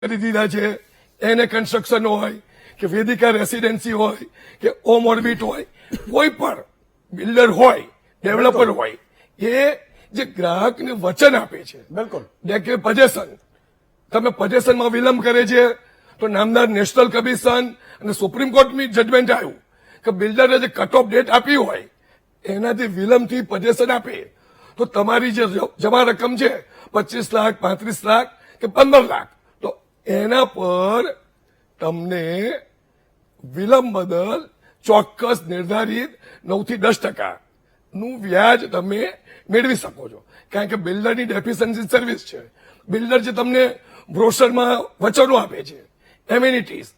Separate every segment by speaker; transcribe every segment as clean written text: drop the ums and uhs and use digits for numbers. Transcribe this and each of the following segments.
Speaker 1: કરી દીધા છે. એને કન્સ્ટ્રક્શન હોય કે વેદિકા રેસિડેન્સી હોય કે ઓમ ઓર્બિટ હોય, કોઈ પણ બિલ્ડર હોય, ડેવલપર હોય, એ જે ગ્રાહકને વચન આપે છે,
Speaker 2: બિલકુલ
Speaker 1: કે પોઝેશન, તમે પોઝેશનમાં વિલંબ કરે છે તો નામદાર નેશનલ કમિશન અને સુપ્રીમ કોર્ટની જજમેન્ટ આવ્યું કે બિલ્ડરે જે કટ ઓફ ડેટ આપી હોય એનાથી વિલંબથી પોઝેશન આપે તો તમારી જે જમા રકમ છે 25 લાખ, 35 લાખ કે 15 લાખ, તો એના પર તમને વિલંબ બદલ ચોક્કસ નિર્ધારિત 9 થી 10% નું વ્યાજ તમે મેળવી શકો છો. કારણ કે બિલ્ડરની ડેફિશિયન્સી સર્વિસ છે. બિલ્ડર જે તમને બ્રોશરમાં વચનો આપે છે, એમ્યુનિટીઝ,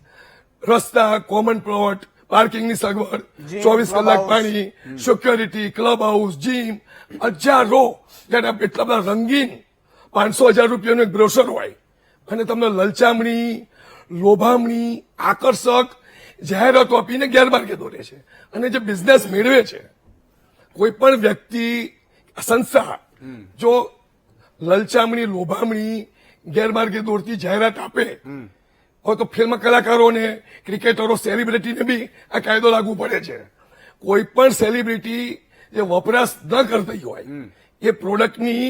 Speaker 1: રસ્તા, કોમન પ્લોટ, પાર્કિંગની સગવડ, 24 કલાક પાણી, સિક્યોરિટી, ક્લબ હાઉસ, જીમ, હજારો, જ્યારે એટલા બધા રંગીન 500,000 રૂપિયાનું એક બ્રોશર હોય અને તમને લલચામણી, લોભામણી, આકર્ષક જાહેરાતો આપીને ગેરમાર્ગે દોરે છે. અને જે બિઝનેસ મેળવે છે, કોઈ પણ વ્યક્તિ, સંસ્થા જો લલચામણી, લોભામણી, ગેરમાર્ગે દોરતી જાહેરાત આપે હોય તો ફિલ્મ કલાકારોને, ક્રિકેટરો, સેલિબ્રિટીને બી આ કાયદો લાગુ પડે છે. કોઈ પણ સેલિબ્રિટી જે વપરાશ ન કરતી હોય એ પ્રોડક્ટની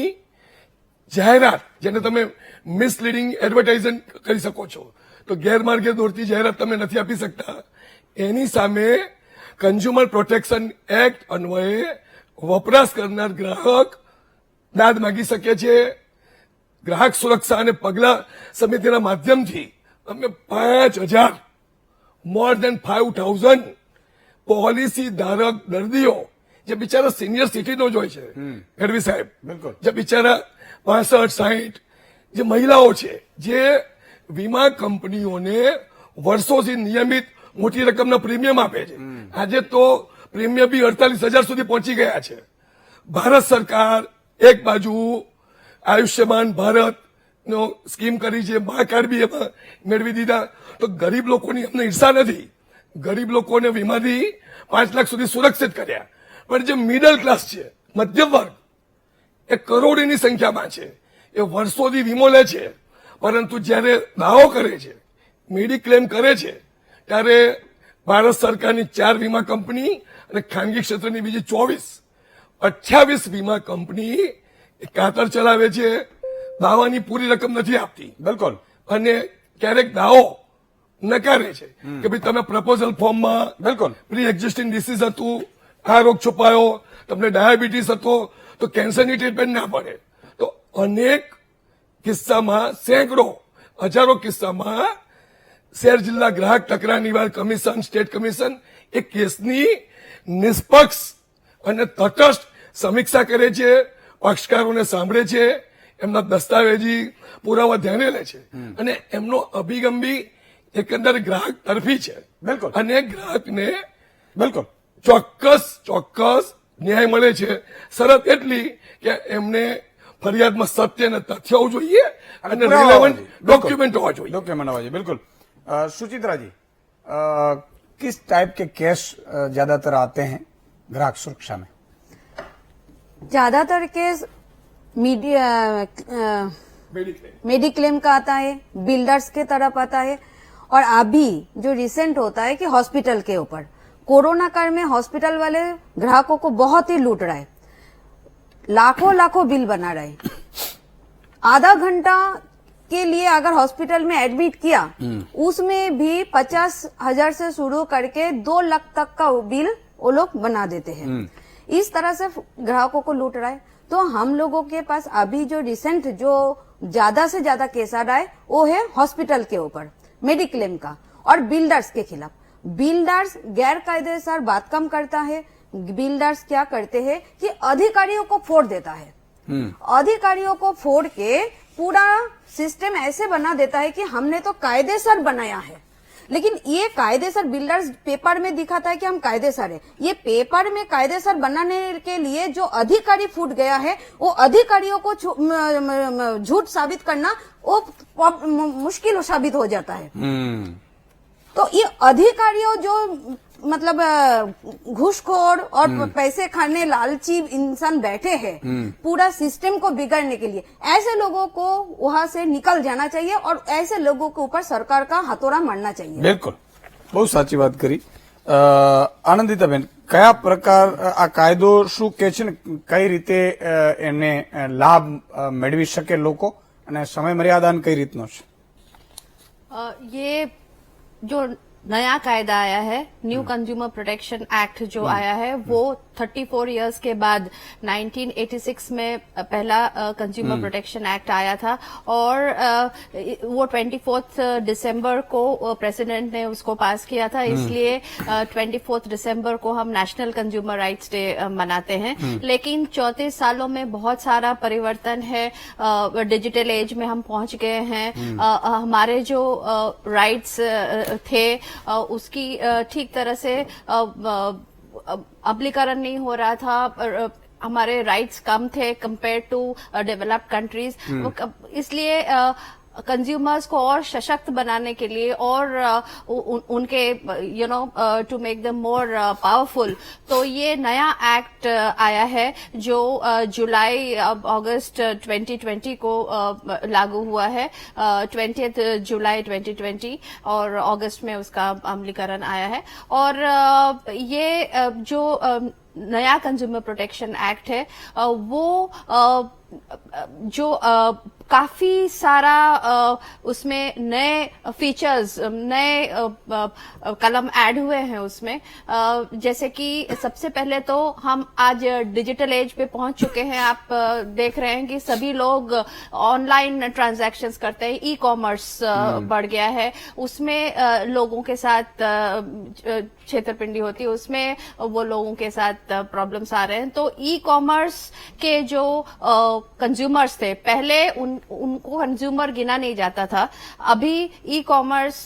Speaker 1: જાહેરાત, જેને તમે મિસલીડિંગ એડવર્ટાઇઝિંગ કરી શકો છો, તો ગેરમાર્ગે દોરતી જાહેરાત તમે નથી આપી શકતા. એની સામે કન્ઝ્યુમર પ્રોટેક્શન એક્ટ અન્વયે વપરાશ કરનાર ગ્રાહક દાદ માંગી શકે છે. ગ્રાહક સુરક્ષા અને પગલા સમિતિના માધ્યમથી અમે 5,000 મોર દેન 5,000 પોલિસી ધારક દર્દીઓ, જે બિચારા સિનિયર સિટીઝનો જ હોય છે, ગઢવી સાહેબ, જે બિચારા 65-60 જે મહિલાઓ છે, જે વીમા કંપનીઓને વર્ષોથી નિયમિત મોટી રકમના પ્રીમિયમ આપે છે. આજે તો પ્રીમિયમ બી 48,000 સુધી પહોંચી ગયા છે. ભારત સરકાર એક બાજુ આયુષ્યમાન ભારત નો સ્કીમ કરી છે, મા કાર્ડ બી એમાં મેળવી દીધા, તો ગરીબ લોકોની અમને ઈર્ષા નથી. ગરીબ લોકોને વીમાથી 5 લાખ સુધી સુરક્ષિત કર્યા. પણ જે મિડલ ક્લાસ છે, મધ્યમ વર્ગ, એ કરોડોની સંખ્યામાં છે, એ વર્ષોથી વીમો લે છે, પરંતુ જ્યારે દાવો કરે છે, મેડિક્લેમ કરે છે, ત્યારે ભારત સરકારની 4 વીમા કંપની અને ખાનગી ક્ષેત્રની બીજી 28 વીમા કંપની કાતર ચલાવે છે, દાવાની પૂરી રકમ નથી આપતી.
Speaker 2: બિલકુલ.
Speaker 1: અને ક્યારેક દાવો નકારે છે કે ભાઈ તમે પ્રપોઝલ ફોર્મમાં
Speaker 2: બિલકુલ
Speaker 1: પ્રી એક્ઝિસ્ટિંગ ડિસીઝ હતું, આ રોગ છુપાયો, તમને ડાયાબિટીસ હતો તો કેન્સરની ટ્રીટમેન્ટ ના પડે. તો અનેક કિસ્સામાં, સેંકડો, હજારો કિસ્સામાં શહેર જિલ્લા ગ્રાહક તકરાર નિવારણ કમિશન, સ્ટેટ કમિશન એ કેસની નિષ્પક્ષ અને તટસ્થ સમીક્ષા કરે છે, પક્ષકારોને સાંભળે છે, એમના દસ્તાવેજી પુરાવા ધ્યાને લે છે અને એમનો અભિગમ બી એકંદર ગ્રાહક તરફી છે.
Speaker 2: બિલકુલ.
Speaker 1: અને ગ્રાહકને
Speaker 2: બિલકુલ
Speaker 1: ચોક્કસ ન્યાય મળે છે. શરત એટલી કે એમને ફરિયાદમાં સત્ય અને તથ્ય હોવું જોઈએ અને રિલેવન્ટ डॉक्यूमेंट होना चाहिए.
Speaker 2: डॉक्यूमेंट होना चाहिए. बिल्कुल. सुचित्रा जी, किस टाइप के केस ज्यादातर आते हैं ग्राहक सुरक्षा में?
Speaker 3: ज्यादातर केस मेडिक्लेम का आता है, बिल्डर्स के तरफ आता है, और अभी जो रिसेंट होता है कि हॉस्पिटल के ऊपर कोरोना काल में हॉस्पिटल वाले ग्राहकों को बहुत ही लूट रहे, लाखों बिल बना रहे. आधा घंटा के लिए अगर हॉस्पिटल में एडमिट किया, उसमें भी 50,000 से शुरू करके 2 लाख तक का बिल वो लोग बना देते हैं. इस तरह से ग्राहकों को लूट रहा है. तो हम लोगों के पास अभी जो रिसेंट जो ज्यादा से ज्यादा केस आ रहा है वो है हॉस्पिटल के ऊपर, मेडिक्लेम का, और बिल्डर्स के खिलाफ. बिल्डर्स गैर कायदेसर बांधकाम करता है. बिल्डर्स क्या करते हैं कि अधिकारियों को फोड़ देता है. अधिकारियों को फोड़ के पूरा सिस्टम ऐसे बना देता है कि हमने तो कायदेसर बनाया है, लेकिन ये कायदेसर बिल्डर्स पेपर में दिखाता है कि हम कायदेसर है. ये पेपर में कायदेसर बनाने के लिए जो अधिकारी फूट गया है, वो अधिकारियों को झूठ साबित करना वो मुश्किल साबित हो जाता है. तो ये अधिकारियों जो मतलब घूसखोर और पैसे खाने लालची इंसान बैठे हैं पूरा सिस्टम को बिगाड़ने के लिए, ऐसे लोगों को वहां से निकल जाना चाहिए और ऐसे लोगों के ऊपर सरकार का हथौड़ा मारना चाहिए।
Speaker 2: બિલકુલ, બહુ સાચી વાત કરી આનંદિતાબેન। કયા પ્રકાર આ કાયદો શું કે છે ને કઈ રીતે એને લાભ મેળવી શકે લોકો અને સમય મર્યાદા કઈ રીતનો છે?
Speaker 4: ये जो नया कायदा आया है, न्यू कंज्यूमर प्रोटेक्शन एक्ट जो आया है, वो 34 इयर्स के बाद 1986 में पहला कंज्यूमर प्रोटेक्शन एक्ट आया था और वो 24 दिसंबर को प्रेसिडेंट ने उसको पास किया था। इसलिए 24 दिसंबर को हम नेशनल कंज्यूमर राइट्स डे मनाते हैं। लेकिन 34 सालों में बहुत सारा परिवर्तन है, डिजिटल एज में हम पहुंच गए हैं। हमारे जो राइट्स थे उसकी ठीक तरह से अमलीकरण नहीं हो रहा था, हमारे राइट्स कम थे कंपेयर टू डेवलप्ड कंट्रीज। इसलिए कंज्यूमर्स को और सशक्त बनाने के लिए और उनके to make them more powerful, तो ये नया एक्ट आया है जो अगस्त 2020 को लागू हुआ है, 20 जुलाई 2020 और अगस्त में उसका अमलीकरण आया है। और ये जो नया कंज्यूमर प्रोटेक्शन एक्ट है वो जो काफी सारा उसमें नए फीचर्स, नए कलम ऐड हुए हैं उसमें। जैसे कि सबसे पहले तो हम आज डिजिटल एज पे पहुंच चुके हैं। आप देख रहे हैं कि सभी लोग ऑनलाइन ट्रांजैक्शंस करते हैं, ई कॉमर्स बढ़ गया है, उसमें लोगों के साथ छेतरपिंडी होती है, उसमें वो लोगों के साथ प्रॉब्लम्स आ रहे हैं। तो ई कॉमर्स के जो कंज्यूमर्स थे, पहले उनको कंज्यूमर गिना नहीं जाता था, अभी ई कॉमर्स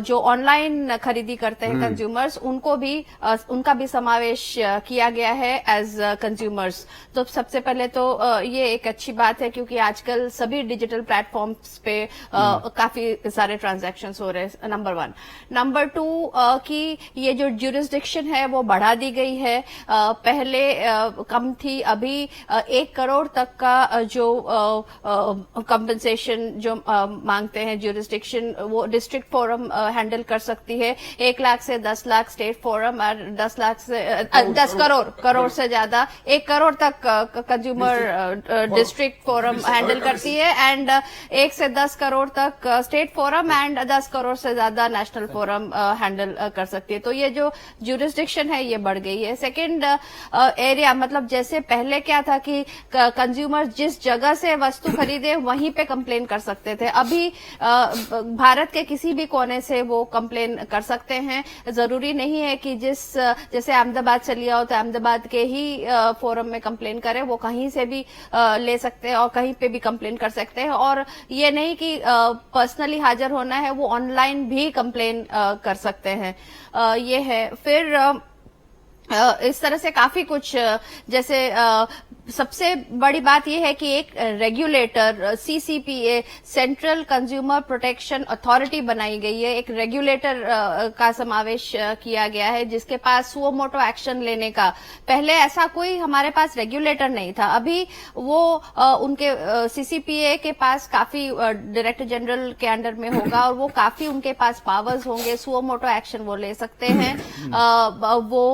Speaker 4: जो ऑनलाइन खरीदी करते हैं कंज्यूमर्स, उनका भी समावेश किया गया है एज कंज्यूमर्स। तो सबसे पहले तो ये एक अच्छी बात है क्योंकि आजकल सभी डिजिटल प्लेटफॉर्म्स पे काफी सारे ट्रांजैक्शंस हो रहे हैं, नंबर 1। नंबर 2 कि ये जो ज्यूरिसडिक्शन है वो बढ़ा दी गई है, पहले कम थी, अभी 1 करोड़ तक का जो कंपनसेशन जो मांगते हैं ज्यूरिसडिक्शन, वो डिस्ट्रिक्ट फोरम हैंडल कर सकती है। 1 लाख से 10 लाख स्टेट फोरम और 10 लाख से 10 करोड़ से ज्यादा 1 करोड़ तक कंज्यूमर डिस्ट्रिक्ट फोरम हैंडल करती है एंड 1 से 10 करोड़ तक स्टेट फोरम एंड 10 करोड़ से ज्यादा नेशनल फोरम हैंडल कर सकती है। तो ये जो ज्यूरिसडिक्शन है ये बढ़ गई है। सेकेंड एरिया, मतलब जैसे पहले क्या था कि कंज्यूमर जिस जगह से वस्तु खरीदे वहीं पे कंप्लेन कर सकते थे, अभी भारत के किसी भी कोने से वो कंप्लेन कर सकते हैं। जरूरी नहीं है कि जैसे अहमदाबाद से लिया हो तो अहमदाबाद के ही फोरम में कंप्लेन करें, वो कहीं से भी ले सकते हैं और कहीं पे भी कंप्लेन कर सकते हैं। और ये नहीं कि पर्सनली हाजिर होना है, वो ऑनलाइन भी कंप्लेन कर सकते हैं। ये है। फिर इस तरह से काफी कुछ, जैसे सबसे बड़ी बात यह है कि एक regulator CCPA, central consumer protection authority बनाई गई है। एक रेगुलेटर का समावेश किया गया है जिसके पास सुओ मोटो एक्शन लेने का, पहले ऐसा कोई हमारे पास रेगुलेटर नहीं था। अभी वो उनके सीसीपीए के पास काफी डायरेक्टर जनरल के अंडर में होगा और वो काफी उनके पास पावर्स होंगे, सुओ मोटो एक्शन वो ले सकते हैं, वो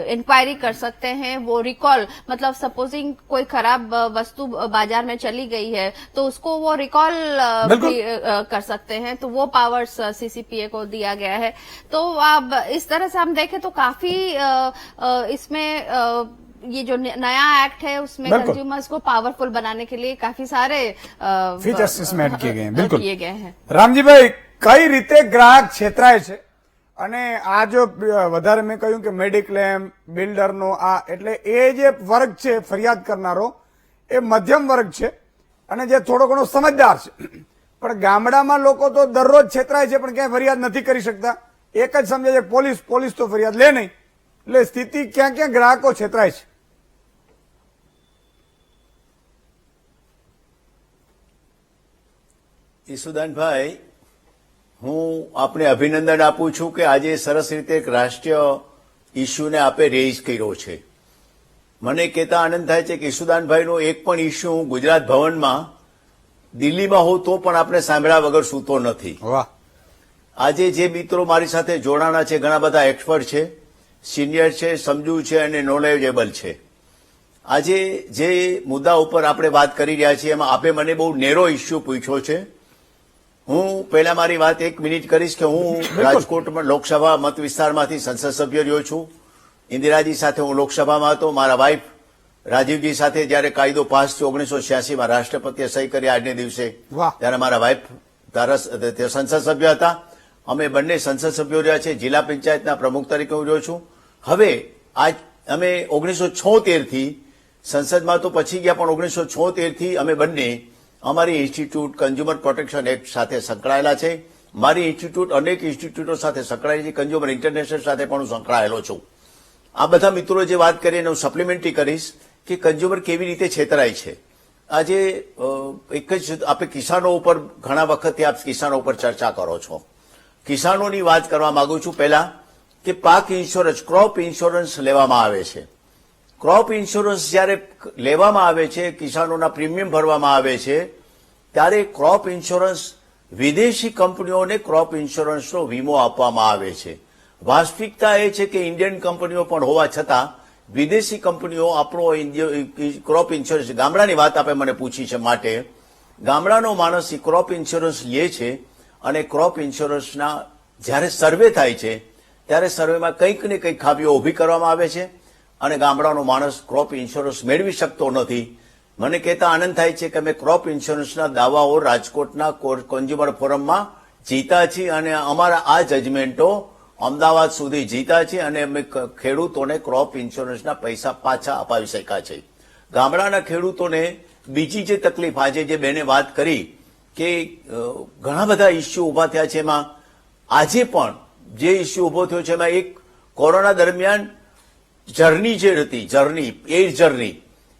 Speaker 4: इंक्वायरी कर सकते हैं, वो रिकॉल, मतलब सपोजिंग कोई खराब वस्तु बाजार में चली गई है तो उसको वो रिकॉल भी कर सकते हैं, तो वो पावर्स सीसीपीए को दिया गया है। तो अब इस तरह से हम देखें तो काफी इसमें ये जो नया एक्ट है उसमें कंज्यूमर्स को पावरफुल बनाने के लिए काफी सारे
Speaker 2: फीचर्स इसमें ऐड किए गए हैं। बिल्कुल
Speaker 4: किए गए हैं।
Speaker 2: રામજીભાઈ, કઈ રીતે ગ્રાહક છેતરાય છે અને આ જો વધારે મેં કહ્યું કે મેડિક્લેમ, બિલ્ડરનો આ, એટલે એ જે વર્ગ છે ફરિયાદ કરનારો એ મધ્યમ વર્ગ છે અને જે થોડો ઘણો સમજદાર છે, પણ ગામડામાં લોકો તો દરરોજ છેતરાય છે પણ ક્યાંય ફરિયાદ નથી કરી શકતા। એક જ સમજે છે પોલીસ તો ફરિયાદ લે નહીં, એટલે સ્થિતિ ક્યાં ક્યાં ગ્રાહકો છેતરાય છે?
Speaker 5: ઈસુદાનભાઈ, હું આપને અભિનંદન આપું છું કે આજે સરસ રીતે એક રાષ્ટ્રીય ઇસ્યુને આપે રેઇઝ કર્યો છે. મને કહેતા આનંદ થાય છે કે ઈશુદાનભાઈનો એક પણ ઇસ્યુ હું ગુજરાત ભવનમાં દિલ્હીમાં હોઉં તો પણ આપણે સાંભળ્યા વગર સૂતો નથી.
Speaker 2: વાહ.
Speaker 5: આજે જે મિત્રો મારી સાથે જોડાણા છે ઘણા બધા એક્સપર્ટ છે, સિનિયર છે, સમજુ છે અને નોલેજેબલ છે. આજે જે મુદ્દા ઉપર આપણે વાત કરી રહ્યા છીએ એમાં આપે મને બહુ નેરો ઇસ્યુ પૂછ્યો છે. હું પહેલા મારી વાત 1 મિનિટ કરીશ કે હું રાજકોટમાં લોકસભા મત વિસ્તારમાંથી સંસદ સભ્ય રહ્યો છું. ઇન્દિરાજી સાથે હું લોકસભામાં હતો. મારા વાઇફ રાજીવજી સાથે જયારે કાયદો પાસ થયો 1986માં રાષ્ટ્રપતિએ સહી કરી આજને દિવસે,
Speaker 2: વાહ.
Speaker 5: ત્યારે મારા વાઇફ સંસદ સભ્ય હતા. અમે બંને સંસદ સભ્યો રહ્યા છે. જિલ્લા પંચાયતના પ્રમુખ તરીકે હું રહ્યો છું. હવે આજ અમે 1976 થી સંસદમાં તો પછી ગયા, પણ 1976 થી અમે બંને અમારી ઇન્સ્ટિટ્યૂટ કન્ઝ્યુમર પ્રોટેક્શન એક્ટ સાથે સંકળાયેલા છે. મારી ઇન્સ્ટિટ્યૂટ અનેક ઇન્સ્ટિટ્યૂટો સાથે સંકળાયેલી છે. કન્ઝ્યુમર ઇન્ટરનેશનલ સાથે પણ હું સંકળાયેલો છું. આ બધા મિત્રો જે વાત કરી એને હું સપ્લિમેન્ટરી કરીશ કે કન્ઝ્યુમર કેવી રીતે છેતરાય છે. આજે એક જ આપણે કિસાનો ઉપર ઘણા વખતથી આપ કિસાનો ઉપર ચર્ચા કરો છો. કિસાનોની વાત કરવા માંગુ છું. પહેલા કે પાક ઇન્સ્યોરન્સ, ક્રોપ ઇન્સ્યોરન્સ લેવામાં આવે છે. ક્રોપ ઇન્સ્યોરન્સ જ્યારે લેવામાં આવે છે, કિસાનોના પ્રીમિયમ ભરવામાં આવે છે, ત્યારે ક્રોપ ઇન્સ્યોરન્સ વિદેશી કંપનીઓને ક્રોપ ઇન્સ્યોરન્સનો વીમો આપવામાં આવે છે. વાસ્તવિકતા એ છે કે ઇન્ડિયન કંપનીઓ પણ હોવા છતાં વિદેશી કંપનીઓ આપણો ક્રોપ ઇન્સ્યોરન્સ, ગામડાની વાત આપે મને પૂછી છે, માટે ગામડાનો માણસ એ ક્રોપ ઇન્સ્યોરન્સ લે છે અને ક્રોપ ઇન્સ્યોરન્સના જ્યારે સર્વે થાય છે ત્યારે સર્વેમાં કંઈક ને કંઈક ખામીઓ ઊભી કરવામાં આવે છે અને ગામડાનો માણસ ક્રોપ ઇન્સ્યોરન્સ મેળવી શકતો નથી. મને કહેતા આનંદ થાય છે કે અમે ક્રોપ ઇન્સ્યોરન્સના દાવાઓ રાજકોટના કન્ઝ્યુમર ફોરમમાં જીતા છીએ અને અમારા આ જજમેન્ટો અમદાવાદ સુધી જીતા છે અને અમે ખેડૂતોને ક્રોપ ઇન્સ્યોરન્સના પૈસા પાછા અપાવી શક્યા છે. ગામડાના ખેડૂતોને બીજી જે તકલીફ આજે જે બેને વાત કરી કે ઘણા બધા ઇસ્યુ ઉભા થયા છે, એમાં આજે પણ જે ઇસ્યુ ઉભો થયો છે એમાં એક કોરોના દરમિયાન જર્ની જે હતી, એર જર્ની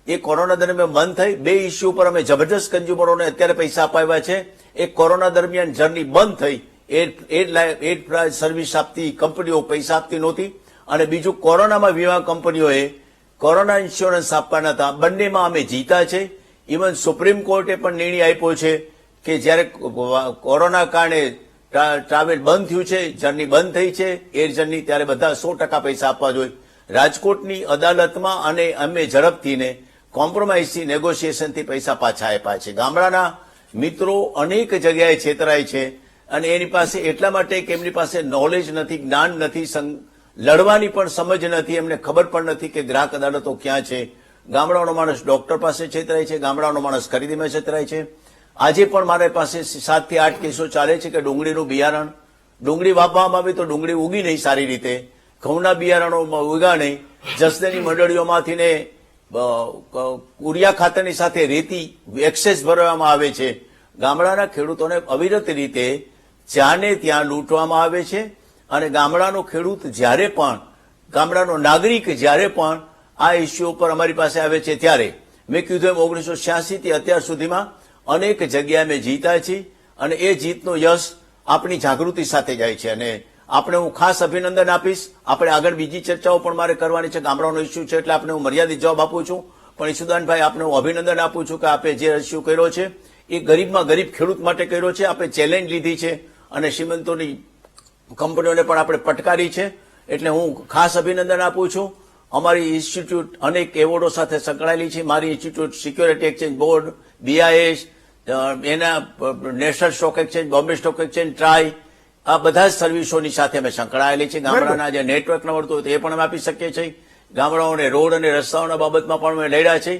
Speaker 5: એ કોરોના દરમિયાન બંધ થઈ. 2 ઇસ્યુ પર અમે જબરદસ્ત કન્ઝ્યુમરોને અત્યારે પૈસા અપાવ્યા છે. એક કોરોના દરમિયાન જર્ની બંધ થઈ, એર સર્વિસ આપતી કંપનીઓ પૈસા આપતી નહોતી, અને બીજું કોરોનામાં વીમા કંપનીઓએ કોરોના ઇન્સ્યોરન્સ આપવાના હતા. બંનેમાં અમે જીતા છે. ઇવન સુપ્રીમ કોર્ટે પણ નિર્ણય આપ્યો છે કે જયારે કોરોના કારણે ટ્રાવેલ બંધ થયું છે, જર્ની બંધ થઈ છે, એર જર્ની, ત્યારે બધા 100% પૈસા આપવા જોઈએ. રાજકોટની અદાલતમાં અને અમે ઝડપથીને કોમ્પ્રોમાઇઝથી, નેગોશિએશનથી પૈસા પાછા આપ્યા છે. ગામડાના મિત્રો અનેક જગ્યાએ છેતરાય છે અને એની પાસે એટલા માટે કે એમની પાસે નોલેજ નથી, જ્ઞાન નથી, લડવાની પણ સમજ નથી, એમને ખબર પણ નથી કે ગ્રાહક અદાલતો ક્યાં છે. ગામડાનો માણસ ડોક્ટર પાસે છેતરાય છે, ગામડાનો માણસ ખરીદીમાં છેતરાય છે. આજે પણ મારી પાસે 7 થી 8 કેસો ચાલે છે કે ડુંગળીનું બિયારણ, ડુંગળી વાપવામાં આવે તો ડુંગળી ઉગી નહીં સારી રીતે, ઘઉંના બિયારણોમાં ઉગા નહીં, જસદણની મંડળીઓમાંથી ને ઉરિયા ખાતરની સાથે રેતી એક્સેસ ભરવામાં આવે છે. ગામડાના ખેડૂતોને અવિરત રીતે જ્યાં ને ત્યાં લૂંટવામાં આવે છે અને ગામડાનો ખેડૂત જ્યારે પણ, ગામડાનો નાગરિક જ્યારે પણ આ ઇસ્યુ ઉપર અમારી પાસે આવે છે ત્યારે મેં કીધું એમ 1986 થી અત્યાર સુધીમાં અનેક જગ્યાએ અમે જીતા છીએ અને એ જીતનો યશ આપણી જાગૃતિ સાથે જાય છે અને આપણે હું ખાસ અભિનંદન આપીશ. આપણે આગળ બીજી ચર્ચાઓ પણ મારે કરવાની છે. ગામડાનો ઇસ્યુ છે એટલે આપણે હું મર્યાદિત જવાબ આપું છું, પણ ઈશુદાનભાઈ આપને હું અભિનંદન આપું છું કે આપે જે ઇસ્યુ કર્યો છે એ ગરીબમાં ગરીબ ખેડૂત માટે કર્યો છે. આપણે ચેલેન્જ લીધી છે અને શ્રીમંતોની કંપનીઓને પણ આપણે પટકારી છે, એટલે હું ખાસ અભિનંદન આપું છું. અમારી ઇન્સ્ટિટ્યૂટ અનેક એવોર્ડો સાથે સંકળાયેલી છે. મારી institute security exchange board, BIS, એના national stock exchange, Bombay stock exchange, try, આ બધા જ સર્વિસોની સાથે અમે સંકળાયેલી છે. ગામડાના જે નેટવર્ક ન મળતું હોય તો એ પણ અમે આપી શકીએ છીએ. ગામડાઓને રોડ અને રસ્તાઓના બાબતમાં પણ અમે લડ્યા છે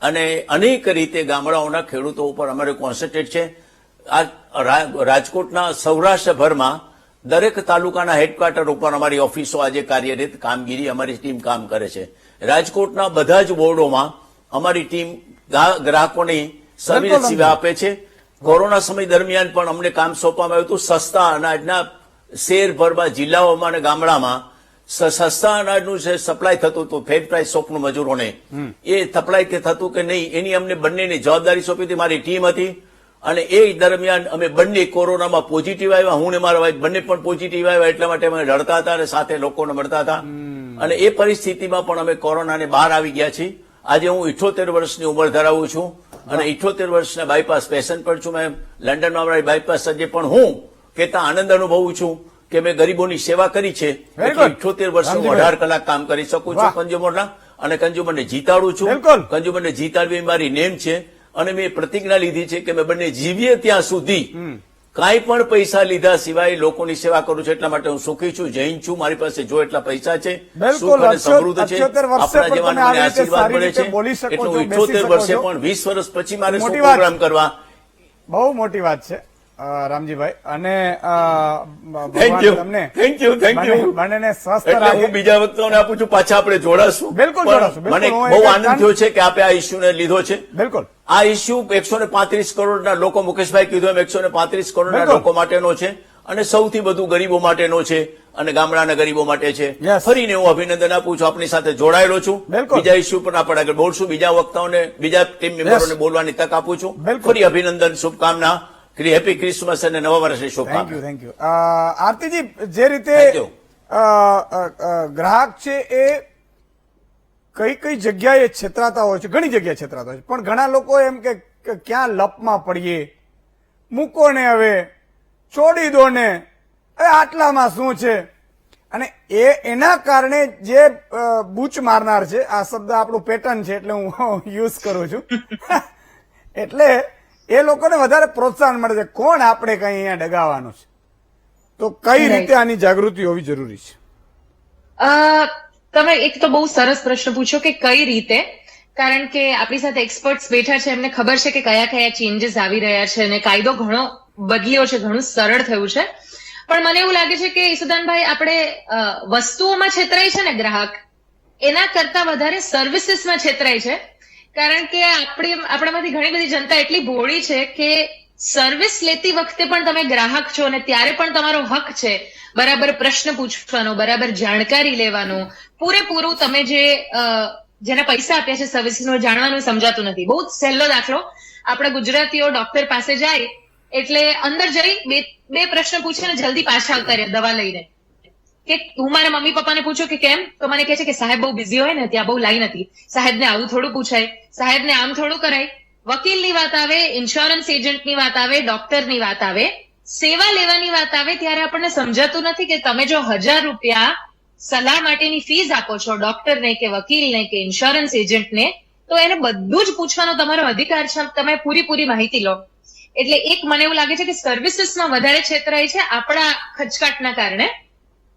Speaker 5: અને અનેક રીતે ગામડાઓના ખેડૂતો ઉપર અમારે કોન્સન્ટ્રેટ છે. આ રાજકોટના સૌરાષ્ટ્રભરમાં દરેક તાલુકાના હેડક્વાર્ટર ઉપર અમારી ઓફિસો આજે કાર્યરત, કામગીરી અમારી ટીમ કામ કરે છે. રાજકોટના બધા જ બોર્ડોમાં અમારી ટીમ ગ્રાહકોની સર્વિસ સેવા આપે છે. કોરોના સમય દરમિયાન પણ અમને કામ સોંપવામાં આવ્યું હતું. સસ્તા અનાજના શહેરભરમાં, જિલ્લાઓમાં અને ગામડામાં સસ્તા અનાજનું જે સપ્લાય થતું હતું, ફેર પ્રાઇસ શોપનું મજૂરોને, એ સપ્લાય થતું કે નહીં એની અમને બંનેની જવાબદારી સોંપી હતી. મારી ટીમ હતી અને એ દરમિયાન અમે બંને કોરોનામાં પોઝિટિવ આવ્યા, હું ને મારા વાઈફ બંને પણ પોઝિટિવ આવ્યા, એટલા માટે અમે રડતા હતા અને સાથે લોકોને મળતા હતા. અને એ પરિસ્થિતિમાં પણ અમે કોરોનાને બહાર આવી ગયા છીએ. આજે હું 78 વર્ષની ઉંમર ધરાવું છું અને 78 વર્ષના બાયપાસ પેશન્ટ પણ છું. મેં લંડનમાં મારી બાયપાસ સર્જરી પણ હું કહેતા આનંદ અનુભવું છું કે મેં ગરીબોની સેવા કરી છે.
Speaker 2: Very good.
Speaker 5: 78 વર્ષ હું 18 કલાક કામ કરી શકું છું કન્ઝ્યુમરના, અને કન્ઝ્યુમરને જીતાડું છું.
Speaker 2: બિલકુલ.
Speaker 5: કન્ઝ્યુમરને જીતાડવી એ મારી નેમ છે અને મેં પ્રતિજ્ઞા લીધી છે કે મેં બંને જીવીએ ત્યાં સુધી કાંઈ પણ પૈસા લીધા સિવાય લોકોની સેવા કરું છું. એટલા માટે હું સુખી છું, જૈન છું. મારી પાસે જો એટલા પૈસા છે,
Speaker 2: બિલકુલ.
Speaker 5: સુખ અને સમૃદ્ધ છે,
Speaker 2: 78 વર્ષે
Speaker 5: આપણા
Speaker 2: પણ
Speaker 5: જવાનોને
Speaker 2: તમે આવી રીતે
Speaker 5: આશીર્વાદ
Speaker 2: સારી
Speaker 5: મળે
Speaker 2: રીતે
Speaker 5: છે.
Speaker 2: બોલી શકો
Speaker 5: એટલે
Speaker 2: છો,
Speaker 5: હું
Speaker 2: બેસી
Speaker 5: 78 વર્ષે
Speaker 2: શકો છો.
Speaker 5: પણ 20 વર્ષ પછી મારે શું
Speaker 2: મોટી વાત.
Speaker 5: પ્રોગ્રામ કરવા.
Speaker 2: બહુ મોટી વાત છે રામજીભાઈ. અને
Speaker 5: થેન્ક યુ,
Speaker 2: તમને
Speaker 5: થેન્ક યુ, થેન્ક યુ.
Speaker 2: બંનેને સ્વસ્થ
Speaker 5: એટલે
Speaker 2: રાખે.
Speaker 5: હું બીજા વક્તાઓને આપું છું, પાછા આપણે જોડાશું.
Speaker 2: બિલકુલ
Speaker 5: પણ
Speaker 2: જોડાશું, બિલકુલ.
Speaker 5: મને
Speaker 2: હું
Speaker 5: બહુ
Speaker 2: એક
Speaker 5: આનંદ
Speaker 2: કામ-
Speaker 5: થયો છે કે આપે આ ઇસ્યુને લીધો છે.
Speaker 2: બિલકુલ.
Speaker 5: આ ઇસ્યુ 135 કરોડના લોકો, મુકેશભાઈ કીધું એમ 135 કરોડના
Speaker 2: બિલકુલ.
Speaker 5: લોકો માટેનો છે અને સૌથી વધુ ગરીબો માટેનો છે અને ગામડાના ગરીબો માટે છે.
Speaker 2: Yes.
Speaker 5: ફરીને હું અભિનંદન આપું છું, આપની સાથે જોડાયેલો છું.
Speaker 2: બિલકુલ.
Speaker 5: બીજા ઇસ્યુ પર આપણે આગળ બોલશું, બીજા વક્તાઓને, બીજા ટીમ મેમ્બરોને બોલવાની તક આપું છું.
Speaker 2: બિલકુલ.
Speaker 5: ફરી અભિનંદન, શુભકામના, હેપી ક્રિસમસ અને નવા વર્ષની
Speaker 2: થેન્ક યુ,
Speaker 5: શુભકામના.
Speaker 2: Thank you. આરતીજી, જે રીતે
Speaker 5: Thank you.
Speaker 2: ગ્રાહક છે એ કઈ કઈ જગ્યાએ છેતરાતા હોય છે, ઘણી જગ્યાએ છેતરાતા હોય છે, પણ ઘણા લોકો એમ કે ક્યાં લપમાં પડીએ, મૂકો ને હવે, છોડી દો ને, આટલામાં શું છે. અને એના કારણે જે બૂચ મારનાર છે, આ શબ્દ આપણું પેટર્ન છે એટલે હું યુઝ કરું છું, એટલે એ લોકોને વધારે પ્રોત્સાહન મળે છે. કોણ આપણે કઈ અહીંયા ડગાવવાનું છે, તો કઈ રીતે આની જાગૃતિ હોવી જરૂરી છે?
Speaker 6: તમે એક તો બહુ સરસ પ્રશ્ન પૂછો કે કઈ રીતે, કારણ કે આપણી સાથે એક્સપર્ટ્સ બેઠા છે, એમને ખબર છે કે કયા કયા ચેન્જીસ આવી રહ્યા છે અને કાયદો ઘણો બદલ્યો છે, ઘણું સરળ થયું છે. પણ મને એવું લાગે છે કે ઈસુદાનભાઈ, આપણે વસ્તુઓમાં છેતરાય છે ને ગ્રાહક, એના કરતા વધારે સર્વિસીસમાં છેતરાય છે. કારણ કે આપણામાંથી ઘણી બધી જનતા એટલી ભોળી છે કે સર્વિસ લેતી વખતે પણ તમે ગ્રાહક છો અને ત્યારે પણ તમારો હક છે બરાબર પ્રશ્ન પૂછવાનો, બરાબર જાણકારી લેવાનો, પૂરેપૂરું તમે જેના પૈસા આપ્યા છે સર્વિસનો જાણવાનું સમજાતું નથી. બહુ જ સહેલો દાખલો, આપણા ગુજરાતીઓ ડોક્ટર પાસે જાય એટલે અંદર જઈ બે પ્રશ્ન પૂછે ને જલ્દી પાછા આવતા રહે દવા લઈને. કે હું મારા મમ્મી પપ્પાને પૂછું કે કેમ, તો મને કહે છે કે સાહેબ બહુ બિઝી હોય ને, ત્યાં બહુ લાઈન હતી. સાહેબને આવું થોડું પૂછાય, સાહેબને આમ થોડું કરાય. વકીલની વાત આવે, ઇન્સ્યોરન્સ એજન્ટની વાત આવે, ડોક્ટરની વાત આવે, સેવા લેવાની વાત આવે, ત્યારે આપણને સમજાતું નથી કે તમે જો 1000 રૂપિયા સલાહ માટેની ફીસ આપો છો ડોક્ટરને કે વકીલને કે ઇન્સ્યોરન્સ એજન્ટને, તો એને બધું જ પૂછવાનો તમારો અધિકાર છે, તમે પૂરી માહિતી લો. એટલે એક મને એવું લાગે છે કે સર્વિસીસમાં વધારે છેતરાય છે આપણા ખચકાટના કારણે.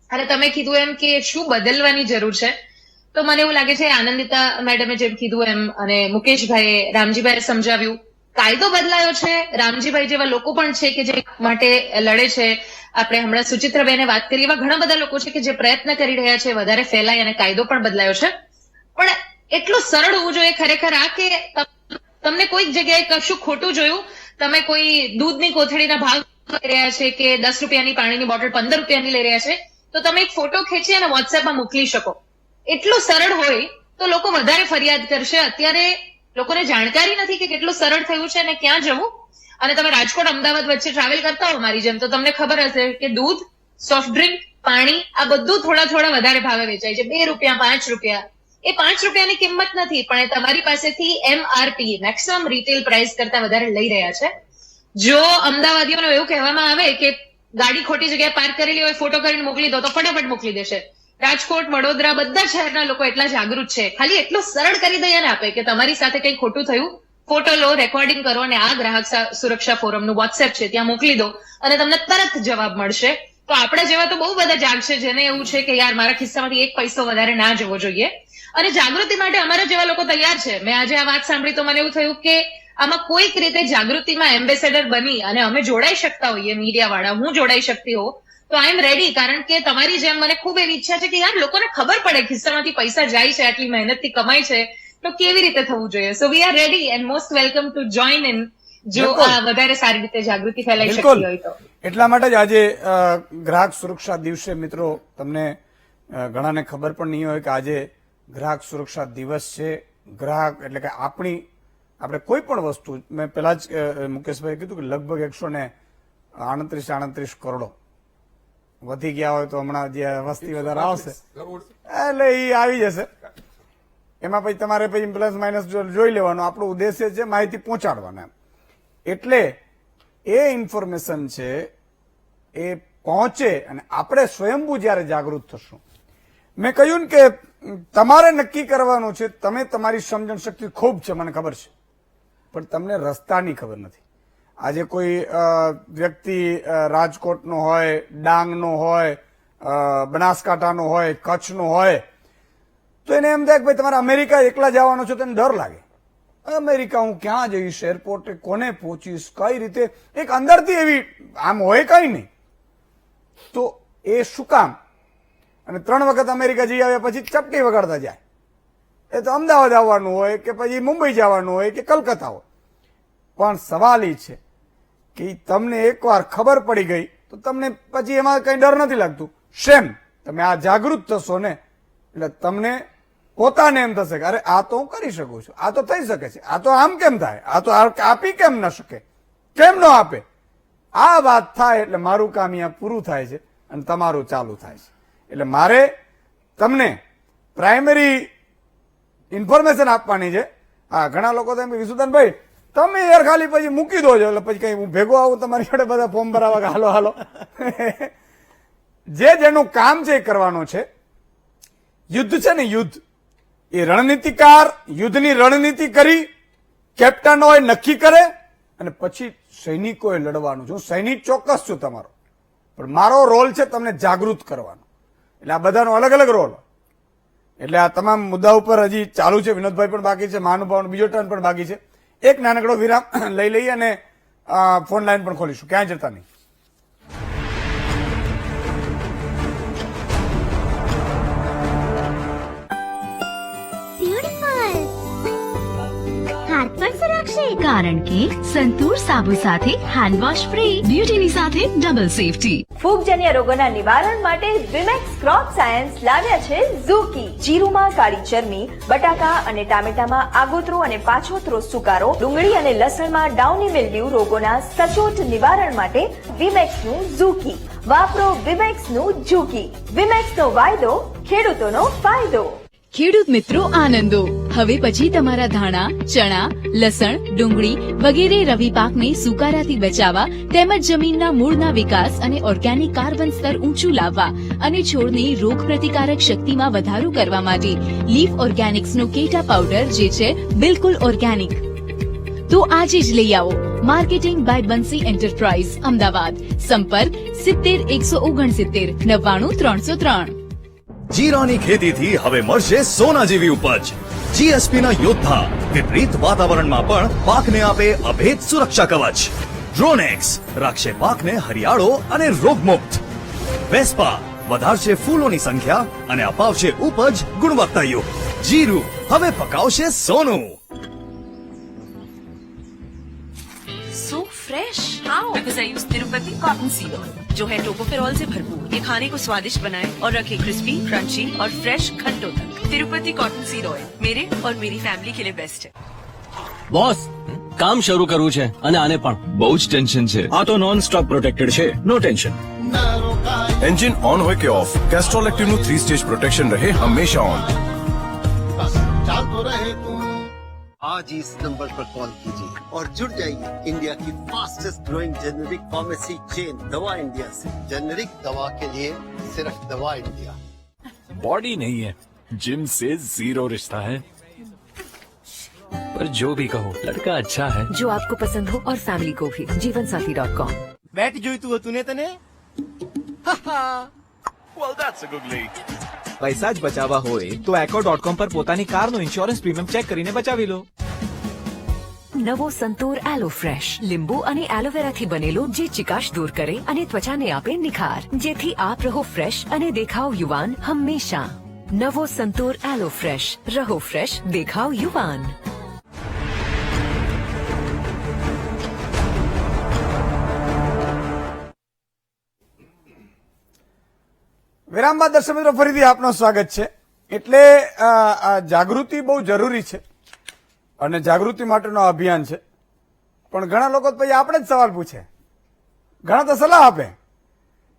Speaker 6: અને તમે કીધું એમ કે શું બદલવાની જરૂર છે, તો મને એવું લાગે છે આનંદિતા મેડમે જેમ કીધું એમ અને મુકેશભાઈએ, રામજીભાઈએ સમજાવ્યું, કાયદો બદલાયો છે. રામજીભાઈ જેવા લોકો પણ છે કે જે માટે લડે છે. આપણે હમણાં સુચિત્રાબેને વાત કરી, એવા ઘણા બધા લોકો છે કે જે પ્રયત્ન કરી રહ્યા છે વધારે ફેલાય, અને કાયદો પણ બદલાયો છે. પણ એટલું સરળ હોવું જોઈએ ખરેખર આ કે તમને કોઈક જગ્યાએ કશું ખોટું જોયું, તમે કોઈ દૂધની કોથળીના ભાવ લઈ રહ્યા છે કે 10 રૂપિયાની પાણીની બોટલ 15 રૂપિયાની લઈ રહ્યા છે, તો તમે એક ફોટો ખેંચી અને વોટ્સએપમાં મોકલી શકો. એટલું સરળ હોય તો લોકો વધારે ફરિયાદ કરશે. અત્યારે લોકોને જાણકારી નથી કે કેટલું સરળ થયું છે અને ક્યાં જવું. અને તમે રાજકોટ અમદાવાદ વચ્ચે ટ્રાવેલ કરતા હો મારી જેમ, તો તમને ખબર હશે કે દૂધ, સોફ્ટ ડ્રિંક, પાણી આ બધું થોડા વધારે ભાવે વેચાય છે. 2 રૂપિયા, 5 રૂપિયા. એ 5 રૂપિયાની કિંમત નથી, પણ એ તમારી પાસેથી MRP મેક્સિમમ રિટેલ પ્રાઇસ કરતા વધારે લઈ રહ્યા છે. જો અમદાવાદીઓને એવું કહેવામાં આવે કે ગાડી ખોટી જગ્યાએ પાર્ક કરેલી હોય, ફોટો કરીને મોકલી દો, તો ફટાફટ મોકલી દેશે. રાજકોટ, વડોદરા બધા શહેરના લોકો એટલા જાગૃત છે. ખાલી એટલું સરળ કરી દઈએ ને આપે કે તમારી સાથે કંઈ ખોટું થયું, ફોટો લો, રેકોર્ડિંગ કરો અને આ ગ્રાહક સુરક્ષા ફોરમનું વોટ્સએપ છે ત્યાં મોકલી દો અને તમને તરત જવાબ મળશે. તો આપણા જેવા તો બહુ બધા જાગશે જેને એવું છે કે યાર મારા ખિસ્સામાંથી એક પૈસો વધારે ના જવો જોઈએ. અને જાગૃતિ માટે અમારા જેવા લોકો તૈયાર છે. મેં આજે આ વાત સાંભળી તો મને એવું થયું કે આમાં કોઈક રીતે જાગૃતિમાં એમ્બેસેડર બની અને અમે જોડાઈ શકતા હોઈએ, મીડિયા વાળા, હું જોડાઈ શકતી હોઉં તો આઈ એમ રેડી. કારણ કે તમારી જેમ મને ખૂબ એવી ઈચ્છા છે કે યાર લોકોને ખબર પડે ખિસ્સામાંથી પૈસા જાય છે, આટલી મહેનતથી કમાય છે, તો કેવી રીતે થવું જોઈએ. So we are ready and most welcome to join in, જો આ વધારે સારી રીતે જાગૃતિ ફેલાઈ શકતી હોય તો.
Speaker 2: એટલા માટે જ આજે ગ્રાહક સુરક્ષા દિવસે મિત્રો, તમને ઘણાને ખબર પણ નહીં હોય કે આજે ગ્રાહક સુરક્ષા દિવસ છે. ગ્રાહક એટલે કે આપણી આપણે કોઈ પણ વસ્તુ, મેં પહેલા જ મુકેશભાઈ કીધું કે લગભગ 138 કરોડો વધી ગયા હોય તો હમણાં જે વસ્તી વધારે આવશે એટલે એ આવી જશે. એમાં પછી તમારે પછી પ્લસ માઇનસ જોઈ લેવાનું. આપણો ઉદ્દેશ્ય છે માહિતી પહોંચાડવાનો એમ. એટલે એ ઇન્ફોર્મેશન છે એ પહોંચે અને આપણે સ્વયંભૂ જયારે જાગૃત થશું. મેં કહ્યું ને કે તમારે નક્કી કરવાનું છે. તમે તમારી સમજણ શક્તિ ખૂબ છે, મને ખબર છે, પણ તમને રસ્તાની ખબર નથી. આજે કોઈ વ્યક્તિ રાજકોટનો હોય, ડાંગનો હોય, બનાસકાંઠાનો હોય, કચ્છનો હોય, તો એને એમ થાય કે ભાઈ તમારે અમેરિકા એકલા જવાનો છે તો એને ડર લાગે. અમેરિકા હું ક્યાં જઈશ, એરપોર્ટે કોને પહોંચીશ, કઈ રીતે, એક અંદરથી એવી આમ હોય કઈ નહીં. તો એ શું કામ? અને 3 વખત અમેરિકા જઈ આવ્યા પછી ચપટી વગાડતા જાય. એ તો અમદાવાદ આવવાનું હોય કે પછી મુંબઈ જવાનું હોય કે કલકત્તા હોય. પણ સવાલ એ છે કે તમને એકવાર ખબર પડી ગઈ તો તમને પછી એમાં કઈ ડર નથી લાગતું. શેમ, તમે આ જાગૃત થશો ને એટલે તમને પોતાને એમ થશે કે અરે આ તો હું કરી શકું છું, આ તો થઈ શકે છે, આ તો આમ કેમ થાય, આ તો આપી કેમ ન શકે, કેમ ન આપે. આ વાત થાય એટલે મારું કામ અહીંયા પૂરું થાય છે અને તમારું ચાલુ થાય છે. એટલે મારે તમને પ્રાઇમરી ઇન્ફોર્મેશન આપવાની છે. હા, ઘણા લોકો તો એમ કે વિસુદાનભાઈ તમે યાર ખાલી પછી મૂકી દો છો એટલે પછી કઈ હું ભેગો આવું તમારી જોડે બધા ફોર્મ ભરાવા કે હાલો હાલો. જેનું કામ છે એ કરવાનું છે. યુદ્ધ છે ને, યુદ્ધ એ રણનીતિકાર યુદ્ધની રણનીતિ કરી કેપ્ટન હોય નક્કી કરે અને પછી સૈનિકોએ લડવાનું છે. હું સૈનિક ચોક્કસ છું તમારો, પણ મારો રોલ છે તમને જાગૃત કરવાનો. એટલે આ બધાનો અલગ અલગ રોલ. એટલે આ તમામ મુદ્દા ઉપર હજી ચાલુ છે. વિનોદભાઈ પણ બાકી છે, મહાનુભાવનો બીજો ટર્ન પણ બાકી છે. એક નાનકડો વિરામ લઈ લઈએ અને ફોન લાઈન પણ ખોલીશું. ક્યાંય જતા નહીં.
Speaker 7: હાથ પર સુરક્ષિત કારણ કે સંતૂર સાબુ સાથે હેન્ડ વોશ ફ્રી, બ્યુટીની સાથે ડબલ સેફટી.
Speaker 8: ફૂગજન્ય રોગોના નિવારણ માટે વિમેક્સ ક્રોપ સાયન્સ લાવ્યા છે ઝુકી. જીરુમાં કાળી ચરમી, બટાકા અને ટામેટામાં આગોતરો અને પાછોતરો સુકારો, ડુંગળી અને લસણમાં ડાઉની મિલ્ડ્યુ રોગોના સચોટ નિવારણ માટે વિમેક્સનું ઝુકી. વાપરો વિમેક્સનું ઝુકી. વિમેક્સનો વાયદો, ખેડૂતોનો ફાયદો.
Speaker 9: ખેડૂત મિત્રો આનંદો, હવે પછી તમારા ધાણા, ચણા, લસણ, ડુંગળી વગેરે રવિ પાકને સુકારાથી બચાવવા તેમજ જમીનના મૂળના વિકાસ અને ઓર્ગેનિક કાર્બન સ્તર ઊંચું લાવવા અને છોડની રોગ પ્રતિકારક શક્તિમાં વધારો કરવા માટે લીફ ઓર્ગેનિક્સનો કેટા પાવડર જે છે બિલકુલ ઓર્ગેનિક. તો આજે જ લઈ આવો. Marketing by Bansi enterprise, Ahmedabad. સંપર્ક 70 169 99 303.
Speaker 10: જીરાની ખેતીથી હવે મળશે સોના જેવી ઉપજ. જીએસપીના યોદ્ધા વિપરીત વાતાવરણમાં પણ પાકને આપે અભેદ સુરક્ષા કવચ. ડ્રોનેક્સ રાખશે પાકને હરિયાળો અને રોગમુક્ત. વેસ્પા વધારશે ફૂલોની સંખ્યા અને અપાવશે ઉપજ ગુણવત્તાયુક્ત. જીરું હવે પકાવશે સોનું.
Speaker 11: So fresh. How? Because I use Tirupati cotton seed oil, जो है टोकोफेरॉल से भरपूर. ये खाने को स्वादिष्ट बनाए और रखे क्रिस्पी, क्रंची और फ्रेश घंटों तक. तिरुपति कॉटन सीड ऑयल मेरे और मेरी फैमिली के लिए बेस्ट है.
Speaker 12: બોસ, કામ શરૂ કરવું છે અને આને પણ બહુ જ ટેન્શન છે. આ તો નોન સ્ટોપ પ્રોટેક્ટેડ છે, નો ટેન્શન.
Speaker 13: એન્જિન ઓન હોય કે ઓફ, કેસ્ટ્રોલ એક્ટિવ નું 3 સ્ટેજ પ્રોટેક્શન રહે હંમેશા ઓન.
Speaker 14: आज इस नंबर पर कॉल कीजिए और जुड़ जाइए इंडिया की fastest growing generic pharmacy chain दवा इंडिया से. जेनेरिक दवा के लिए सिर्फ दवा इंडिया.
Speaker 15: बॉडी नहीं है, जिम से जीरो रिश्ता है. पर जो भी कहो, लड़का अच्छा है
Speaker 16: जो आपको पसंद हो और फैमिली को भी. जीवनसाथी.com.
Speaker 17: બેટ જોઈતું હતું ને તને?
Speaker 13: Well, that's a googly.
Speaker 17: પૈસા જ બચાવવા હોય તો echo.com પર પોતાની કારનો ઇન્સ્યોરન્સ પ્રીમિયમ ચેક કરીને બચાવી લો.
Speaker 16: નવો સંતૂર એલો ફ્રેશ, લીંબુ અને એલોવેરાથી બનેલો જે ચિકાશ દૂર કરે અને ત્વચાને આપે નિખાર, જેથી આપ રહો ફ્રેશ અને દેખાવ યુવાન હંમેશા. નવો સંતૂર એલો ફ્રેશ, રહો ફ્રેશ, દેખાવ યુવાન.
Speaker 2: વિરામ બાદ દર્શક મિત્રો ફરીથી આપનું સ્વાગત છે. એટલે જાગૃતિ બહુ જરૂરી છે. અને જાગૃતિ માટેનો આ અભિયાન છે. પણ ઘણા લોકો તો પછી આપણે જ સવાલ પૂછે, ઘણા તો સલાહ આપે.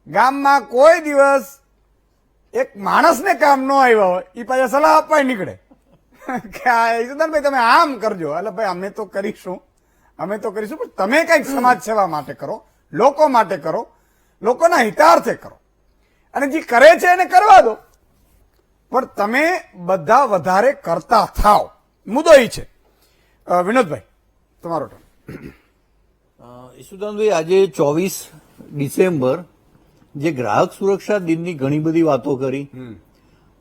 Speaker 2: ગામમાં કોઈ દિવસ એક માણસને કામ ન આવ્યા હોય એ પાછા સલાહ આપવા નીકળે કે ઈશુદાનભાઈ તમે આમ કરજો. એટલે ભાઈ અમે તો કરીશું પણ તમે કઈક સમાજ સેવા માટે કરો, લોકો માટે કરો, લોકોના હિતાર્થે કરો. અને જે કરે છે એને કરવા દો, પણ તમે બધા વધારે કરતા થાવ. મુદ્દો એ છે. વિનોદભાઈ, તમારો ટર્ન.
Speaker 18: ઈશુદાનભાઈ, આજે 24 ડિસેમ્બર જે ગ્રાહક સુરક્ષા દિનની ઘણી બધી વાતો કરી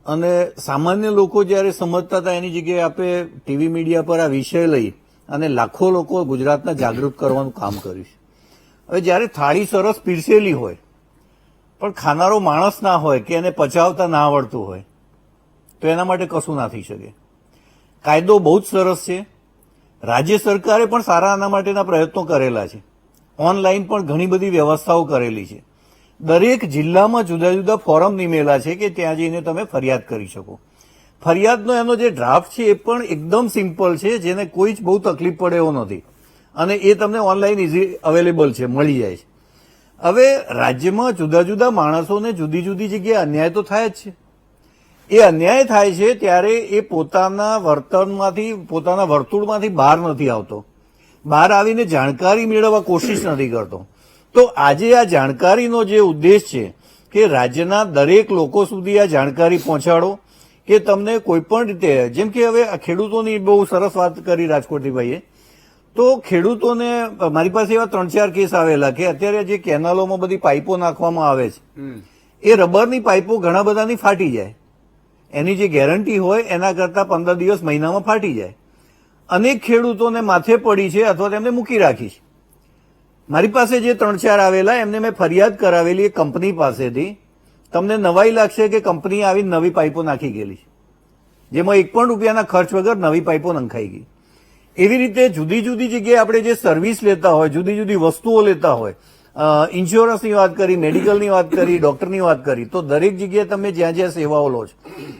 Speaker 18: અને સામાન્ય લોકો જયારે સમજતા હતા એની જગ્યાએ આપણે ટીવી મીડિયા પર આ વિષય લઈ અને લાખો લોકો ગુજરાતના જાગૃત કરવાનું કામ કર્યું છે. હવે જયારે થાળી સરસ પીરસેલી હોય પણ ખાનારો માણસ ના હોય કે એને પચાવતા ના આવડતું હોય તો એના માટે કશું ના થઈ શકે. કાયદો બહુ જ સરસ છે. રાજ્ય સરકારે પણ સારા આના માટેના પ્રયત્નો કરેલા છે. ઓનલાઈન પણ ઘણી બધી વ્યવસ્થાઓ કરેલી છે. દરેક જિલ્લામાં જુદા જુદા ફોરમ નિમેલા છે કે ત્યાં જઈને તમે ફરિયાદ કરી શકો. ફરિયાદનો એનો જે ડ્રાફ્ટ છે એ પણ એકદમ સિમ્પલ છે, જેને કોઈ જ બહુ તકલીફ પડે એવો નથી અને એ તમને ઓનલાઈન ઇઝી અવેલેબલ છે, મળી જાય છે. હવે રાજ્યમાં જુદા જુદા માણસોને જુદી જુદી જગ્યાએ અન્યાય તો થાય જ છે. એ અન્યાય થાય છે ત્યારે એ પોતાના વર્તનમાંથી, પોતાના વર્તુળમાંથી બહાર નથી આવતો, બહાર આવીને જાણકારી મેળવવા કોશિશ નથી કરતો. તો આજે આ જાણકારીનો જે ઉદ્દેશ છે કે રાજ્યના દરેક લોકો સુધી આ જાણકારી પહોંચાડો કે તમને કોઈ પણ રીતે, જેમ કે હવે ખેડૂતોની બહુ સરસ વાત કરી રાજકોટથી ભાઈએ, તો ખેડૂતોને મારી પાસે એવા 3-4 કેસ આવેલા કે અત્યારે જે કેનાલોમાં બધી પાઇપો નાખવામાં આવે છે એ રબરની પાઇપો ઘણા બધાની ફાટી જાય. એની જે ગેરંટી હોય એના કરતા 15 દિવસ મહિનામાં ફાટી જાય. અનેક ખેડૂતોને માથે પડી છે અથવા તેમને મૂકી રાખી છે. મારી પાસે જે 3-4 આવેલા એમને મેં ફરિયાદ કરાવેલી કંપની પાસેથી. તમને નવાઈ લાગશે કે કંપની આવી નવી પાઇપો નાખી ગયેલી છે, જેમાં 1 પણ રૂપિયાના ખર્ચ વગર નવી પાઇપો નંખાઈ ગઈ. એવી રીતે જુદી જુદી જગ્યાએ આપણે જે સર્વિસ લેતા હોય, જુદી જુદી વસ્તુઓ લેતા હોય, ઇન્સ્યોરન્સની વાત કરી, મેડિકલની વાત કરી, ડોક્ટરની વાત કરી, તો દરેક જગ્યાએ તમે જ્યાં જ્યાં સેવાઓ લો છો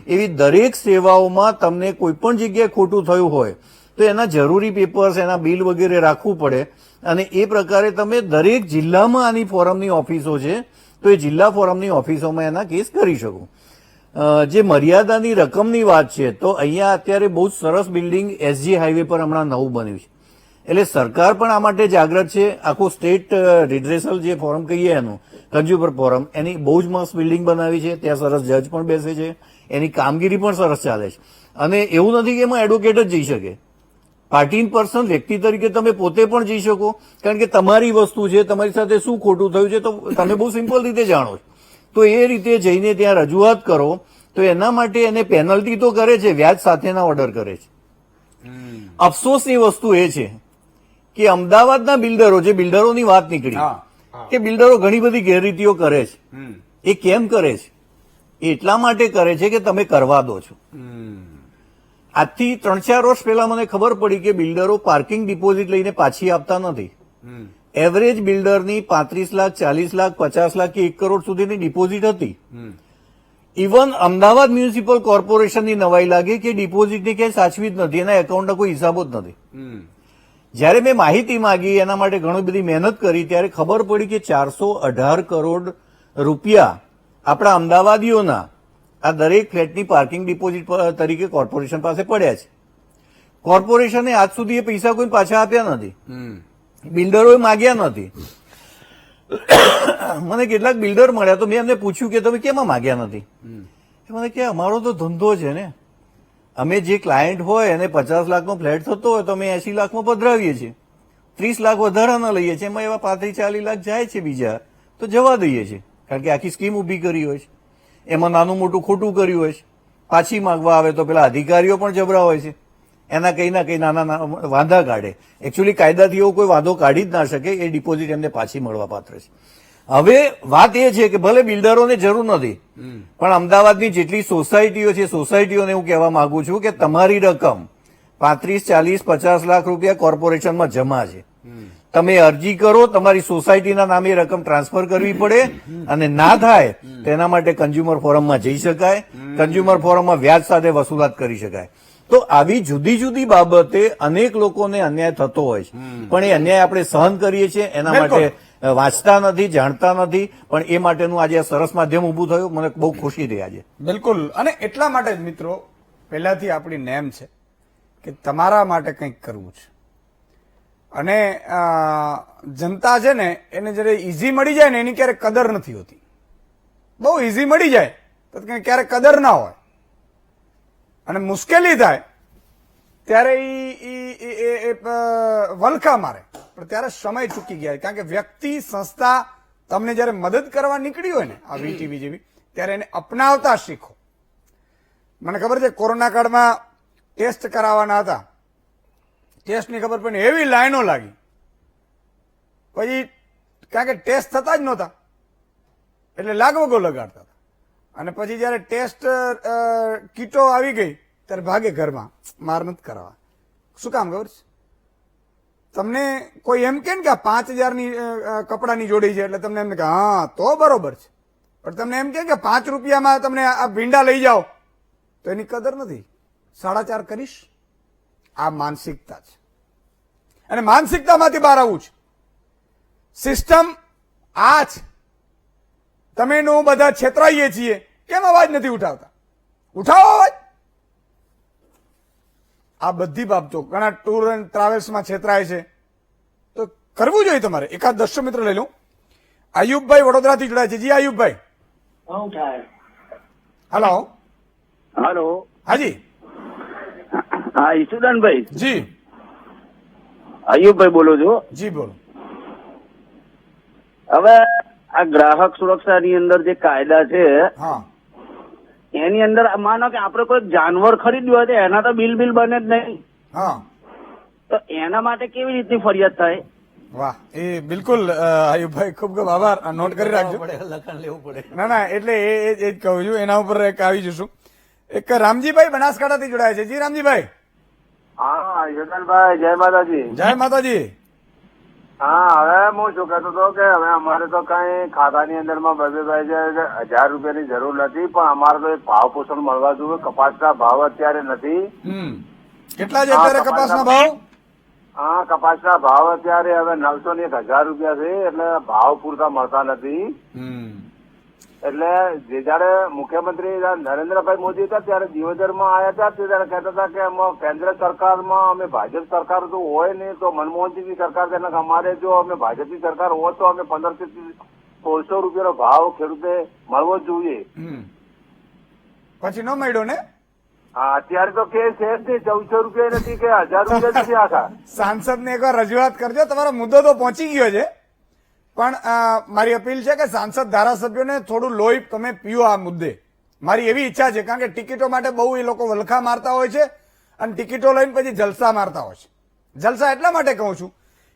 Speaker 18: એવી દરેક સેવાઓમાં તમને કોઈ પણ જગ્યાએ ખોટું થયું હોય તો એના જરૂરી પેપર્સ, એના બિલ વગેરે રાખવું પડે અને એ પ્રકારે તમે દરેક જિલ્લામાં આની ફોરમની ઓફિસો છે તો એ જિલ્લા ફોરમની ઓફિસોમાં એના કેસ કરી શકો. જે મર્યાદાની રકમની વાત છે તો અહીંયા અત્યારે બહુ જ સરસ બિલ્ડિંગ એસજી હાઈવે પર હમણાં નવું બન્યું છે. એટલે સરકાર પણ આ માટે જાગૃત છે. આખું સ્ટેટ રિડ્રેસલ જે ફોરમ કહીએ એનું કન્ઝ્યુમર ફોરમ, એની બહુ જ મસ્ત બિલ્ડિંગ બનાવી છે. ત્યાં સરસ જજ પણ બેસે છે, એની કામગીરી પણ સરસ ચાલે છે. અને એવું નથી કે એમાં એડવોકેટ જ જઈ શકે, પાર્ટી ઇન પર્સન વ્યક્તિ તરીકે તમે પોતે પણ જઈ શકો, કારણ કે તમારી વસ્તુ છે, તમારી સાથે શું ખોટું થયું છે તો તમે બહુ સિમ્પલ રીતે જાણો છો. તો એ રીતે જઈને ત્યાં રજૂઆત કરો તો એના માટે એને પેનલ્ટી તો કરે છે, વ્યાજ સાથેના ઓર્ડર કરે છે. અફસોસની વસ્તુ એ છે કે અમદાવાદના બિલ્ડરો, જે બિલ્ડરોની વાત નીકળી કે બિલ્ડરો ઘણી બધી ગેરરીતિઓ કરે છે. એ કેમ કરે છે? એટલા માટે કરે છે કે તમે કરવા દો છો. આજથી 3-4 વર્ષ પહેલા મને ખબર પડી કે બિલ્ડરો પાર્કિંગ ડિપોઝિટ લઈને પાછી આપતા નથી. એવરેજ બિલ્ડરની 35 લાખ, 40 લાખ, 50 લાખ કે 1 કરોડ સુધીની ડિપોઝિટ હતી. ઇવન અમદાવાદ મ્યુનિસિપલ કોર્પોરેશનની નવાઈ લાગી કે ડિપોઝિટની ક્યાંય સાચવી જ નથી, એના એકાઉન્ટના કોઈ હિસાબો જ નથી. જયારે મેં માહિતી માંગી, એના માટે ઘણી બધી મહેનત કરી, ત્યારે ખબર પડી કે 418 કરોડ રૂપિયા આપણા અમદાવાદીઓના આ દરેક ફ્લેટની પાર્કિંગ ડિપોઝિટ તરીકે કોર્પોરેશન પાસે પડ્યા છે. કોર્પોરેશને આજ સુધી એ પૈસા કોઈ પાછા આપ્યા નથી, બિલ્ડરોએ માગ્યા નથી. મને કેટલાક બિલ્ડર મળ્યા તો મેં એમને પૂછ્યું કે તમે કેમ માગ્યા નથી? મને કે અમારો તો ધંધો છે ને, અમે જે ક્લાયન્ટ હોય એને 50 લાખનો ફ્લેટ થતો હોય તો અમે 80 લાખમાં પધરાવીએ છીએ, 30 લાખ વધારાના લઈએ છીએ, એમાં એવા 35-40 લાખ જાય છે બીજા તો જવા દઈએ છીએ, કારણ કે આખી સ્કીમ ઉભી કરી હોય છે, એમાં નાનું મોટું ખોટું કર્યું હોય છે. પાછી માંગવા આવે તો પેલા અધિકારીઓ પણ જબરા હોય છે, એના કંઈ ના કંઈ નાના વાંધા કાઢે. એકચ્યુઅલી કાયદાથી એવો કોઈ વાંધો કાઢી જ ના શકે, એ ડિપોઝિટ એમને પાછી મળવા પાત્ર છે. હવે વાત એ છે કે ભલે બિલ્ડરોને જરૂર નથી, પણ અમદાવાદની જેટલી સોસાયટીઓ છે, સોસાયટીઓને હું કહેવા માંગુ છું કે તમારી રકમ 35, 40, 50 લાખ રૂપિયા કોર્પોરેશનમાં જમા છે. તમે અરજી કરો, તમારી સોસાયટીના નામે રકમ ટ્રાન્સફર કરવી પડે, અને ના થાય તેના માટે કન્ઝ્યુમર ફોરમમાં જઈ શકાય. કન્ઝ્યુમર ફોરમમાં વ્યાજ સાથે વસૂલાત કરી શકાય. તો આવી જુદી જુદી બાબતે અનેક લોકોને અન્યાય થતો હોય છે, પણ એ અન્યાય આપણે સહન કરીએ છીએ, એના માટે વાંચતા નથી, જાણતા નથી, પણ એ માટેનું આજે સરસ માધ્યમ ઉભું થયું, મને બહુ ખુશી થઈ આજે.
Speaker 2: બિલકુલ. અને એટલા માટે જ મિત્રો પહેલાથી આપણી નેમ છે કે તમારા માટે કંઈક કરવું છે. અને જનતા છે ને એને જયારે ઈઝી મળી જાય ને એની ક્યારેક કદર નથી હોતી. બહુ ઈઝી મળી જાય તો ક્યારેક કદર ના હોય, અને મુશ્કેલી થાય ત્યારે એ વલખા મારે, પણ ત્યારે સમય ચૂકી ગયા. કારણ કે વ્યક્તિ, સંસ્થા તમને જયારે મદદ કરવા નીકળી હોય ને આ વીટીવી જેવી, ત્યારે એને અપનાવતા શીખો. મને ખબર છે કોરોના કાળમાં ટેસ્ટ કરાવવાના હતા, ટેસ્ટની ખબર પડી, એવી લાઈનો લાગી, પછી કારણ કે ટેસ્ટ થતા જ નહોતા એટલે લાગવગો લગાડતા હતા. અને પછી જયારે ટેસ્ટ કીટો આવી ગઈ ત્યારે ભાગે ઘરમાં, માર નથી કરાવવા. શું કામ ખબર છે? તમને કોઈ એમ કે 5,000ની કપડાની જોડી છે એટલે તમને એમ કે હા તો બરોબર છે, પણ તમને એમ કે 5 રૂપિયામાં તમને આ ભીંડા લઈ જાઓ તો એની કદર નથી. 4.5 કરીશ. આ માનસિકતા છે, અને માનસિકતામાંથી બહાર આવવું છે. સિસ્ટમ આ છે. તમે બધા છેતરાઈએ છીએ, કેમ અવાજ નથી ઉઠાવતા? ઉઠાવો અવાજ. આ બધી બાબતો ઘણા ટૂર એન્ડ ટ્રાવેલ્સમાં છેતરાય છે, તો કરવું જોઈએ તમારે. એકાદ દર્શક મિત્ર લઈ લઉં. આયુબભાઈ વડોદરાથી જોડાય છે. જી આયુબભાઈ. હલો.
Speaker 19: હલો.
Speaker 2: હાજી.
Speaker 19: હા ઈસુદાનભાઈ.
Speaker 2: જી.
Speaker 19: આયુબભાઈ બોલો છો?
Speaker 2: જી બોલો.
Speaker 19: હવે આ ગ્રાહક સુરક્ષાની અંદર જે કાયદા છે એની અંદર માનો કે આપણે કોઈ જાનવર ખરીદ્યું હોય તો એના તો બિલ બને જ નહીં, તો એના માટે કેવી રીતની ફરિયાદ થાય?
Speaker 2: વાહ, એ બિલકુલ આયુબભાઈ, ખૂબ ખૂબ આભાર. આ નોટ કરી રાખજો.
Speaker 18: લખાણ લેવું પડે.
Speaker 2: ના એટલે એ જ કહું છું, એના ઉપર એક આવી જશું. એક રામજીભાઈ બનાસકાંઠાથી જોડાય છે. જી રામજીભાઈ.
Speaker 20: હા યશનભાઈ, જય માતાજી.
Speaker 2: જય માતાજી.
Speaker 20: હા, હવે હું શું કહેતો હતો કે હવે અમારે તો કઈ ખાતાની અંદર માં ભાઈ છે 1,000 રૂપિયાની જરૂર નથી, પણ અમારે તો એક ભાવ પોષણ મળવા જોઈએ. કપાસના ભાવ અત્યારે નથી.
Speaker 2: કેટલા છે અત્યારે કપાસના ભાવ?
Speaker 20: હા, કપાસના ભાવ અત્યારે હવે 900 ને 1,000 રૂપિયા છે, એટલે ભાવ પૂરતા મળતા નથી. એટલે જયારે મુખ્યમંત્રી નરેન્દ્રભાઈ મોદી હતા ત્યારે દિયોદરમાં આવ્યા હતા, ત્યારે કહેતા હતા કે કેન્દ્ર સરકારમાં અમે ભાજપ સરકાર તો હોય ને તો મનમોહનસિંહની સરકાર, અમારે જો અમે ભાજપની સરકાર હોય તો અમે 1,500 થી 1,600 રૂપિયાનો ભાવ ખેડૂતે મળવો જ જોઈએ.
Speaker 2: પછી ન મળ્યો ને?
Speaker 20: હા, અત્યારે તો કે છે 1,400 રૂપિયા નથી કે 1,000 રૂપિયા નથી. આખા
Speaker 2: સાંસદ ને એકવાર રજૂઆત કરજો. તમારો મુદ્દો તો પહોંચી ગયો છે, પણ મારી અપીલ છે કે સાંસદ ધારાસભ્યોને થોડું લોહી તમે પીઓ આ મુદ્દે. મારી એવી ઈચ્છા છે, કારણ કે ટિકિટો માટે બહુ એ લોકો વલખા મારતા હોય છે, અને ટિકિટો લઈને પછી જલસા મારતા હોય છે. જલસા એટલા માટે કહું છું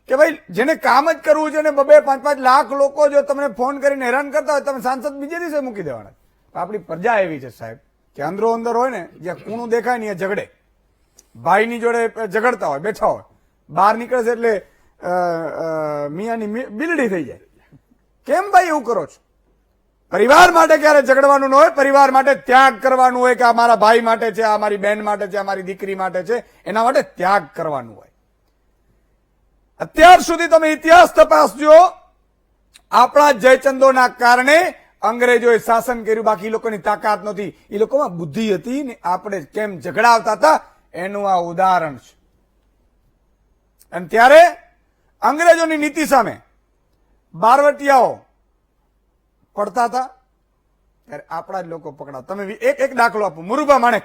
Speaker 2: કે ભાઈ જેને કામ જ કરવું છે ને 2-5 લાખ લોકો જો તમને ફોન કરીને હેરાન કરતા હોય, તમે સાંસદ બીજે દિવસે મૂકી દેવાના. આપણી પ્રજા એવી છે સાહેબ કે અંદરો અંદર હોય ને, જ્યાં કૂણું દેખાય ને ત્યાં ઝઘડે. ભાઈની જોડે ઝઘડતા હોય, બેઠા હોય, બહાર નીકળે છે એટલે મિયાની બિલડી થઈ જાય. કેમ ભાઈ એવું કરો છો? પરિવાર માટે ક્યારે ઝઘડવાનું ન હોય, પરિવાર માટે ત્યાગ કરવાનું હોય કે આ મારા ભાઈ માટે છે, આ મારી બહેન માટે છે, આ મારી દીકરી માટે છે, એના માટે ત્યાગ કરવાનું હોય. અત્યાર સુધી તમે ઇતિહાસ તપાસજો, આપણા જયચંદોના કારણે અંગ્રેજોએ શાસન કર્યું, બાકી એ લોકોની તાકાત નહોતી. એ લોકોમાં બુદ્ધિ હતી ને આપણે કેમ ઝઘડાવતા હતા એનું આ ઉદાહરણ છે. અને ત્યારે અંગ્રેજોની નીતિ સામે બારવટિયાઓ પડતા હતા, ત્યારે આપણા જ લોકો પકડા. તમે એક દાખલો આપો. મુરુબા માણેક,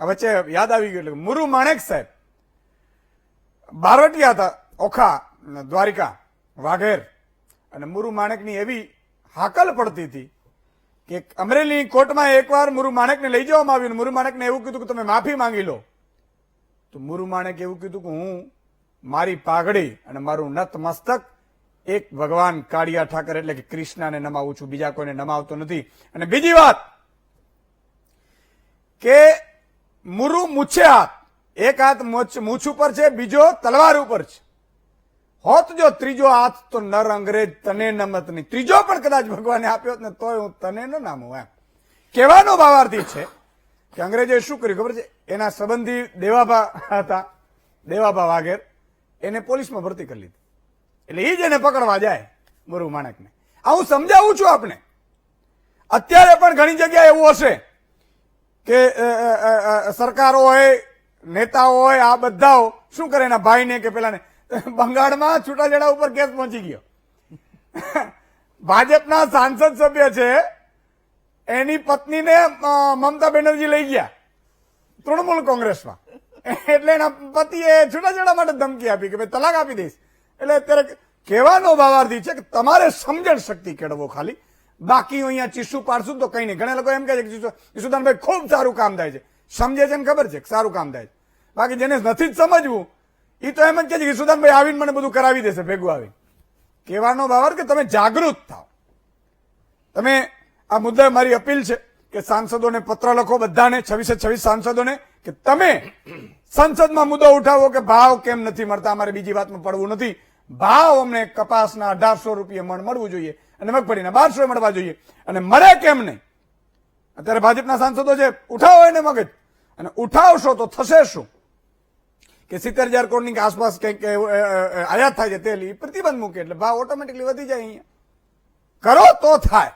Speaker 2: વચ્ચે યાદ આવી ગયું એટલે મુરુ માણેક સાહેબ બારવટિયા હતા, ઓખા, દ્વારિકા, વાઘેર. અને મુરુ માણેકની એવી હાકલ પડતી હતી કે અમરેલીની કોર્ટમાં એકવાર મુરુ માણેકને લઈ જવામાં આવ્યું. મુરુ માણેકને એવું કીધું કે તમે માફી માંગી લો. તો મુરુ માણેકે એવું કીધું કે હું મારી પાઘડી અને મારું નત મસ્તક એક ભગવાન કાળિયા ઠાકર એટલે કે કૃષ્ણને નમાવું છું, બીજા કોઈને નમાવતો નથી. અને બીજી વાત કે મુરુ મૂછે હાથ, એક હાથ મૂછ ઉપર છે, બીજો તલવાર ઉપર છે. હોત જો ત્રીજો હાથ તો નર અંગ્રેજ તને નમત નહીં. ત્રીજો પણ કદાચ ભગવાને આપ્યો ને તોય હું તને ન નામું. એમ કહેવાનો ભાવાર્થી છે કે અંગ્રેજોએ શું કર્યું ખબર છે? એના સંબંધી દેવાભા હતા, દેવાભા વાઘેર, એને પોલીસમાં ભરતી કરી લીધી. એટલે એ જ એને પકડવા જાય ગુરુ માણેકને. આ હું સમજાવું છું આપને. અત્યારે પણ ઘણી જગ્યાએ એવું હશે કે સરકારો હોય, નેતાઓ હોય, આ બધાઓ શું કરે એના ભાઈને કે પેલાને. બંગાળમાં છૂટાછેડા ઉપર કેસ પહોંચી ગયો. ભાજપના સાંસદ સભ્ય છે, એની પત્નીને મમતા બેનર્જી લઈ ગયા તૃણમૂલ કોંગ્રેસમાં. એટલે એના પતિએ છૂટાછેડા માટે ધમકી આપી કે ભાઈ તલાક આપી દઈશ. એટલે અત્યારે કહેવાનો ભાવાર્થી છે કે તમારે સમજણ શક્તિ કેળવો ખાલી, બાકી અહીંયા ચીસું પાડશું તો કઈ નહીં. ઘણા લોકો એમ કહે છે કે ઈશુદાનભાઈ ખૂબ સારું કામ થાય છે, સમજે છે ને ખબર છે કે સારું કામ થાય છે. બાકી જેને નથી જ સમજવું એ તો એમ જ કહે છે કે ઈશુદાનભાઈ આવીને મને બધું કરાવી દેશે ભેગું આવીને. કહેવાનો ભાવાર્થ કે તમે જાગૃત થાઓ. તમે આ મુદ્દે મારી અપીલ છે કે સાંસદોને પત્ર લખો, બધાને 26 સાંસદોને, કે તમે સંસદમાં મુદ્દો ઉઠાવો કે ભાવ કેમ નથી મળતા. અમારે બીજી વાતમાં પડવું નથી. ભાવ અમને કપાસના 1800 રૂપિયા મણ મળવું જોઈએ અને મગફળીના 1200 મળવા જોઈએ, અને મળે કેમ નહીં. અત્યારે ભાજપના સાંસદો છે, ઉઠાવો એને મગજ, અને ઉઠાવશો તો થશે શું કે 70,000 કરોડની આસપાસ કંઈક આયાત થાય છે તેલ, પ્રતિબંધ મૂકે એટલે ભાવ ઓટોમેટિકલી વધી જાય. અહીંયા કરો તો થાય.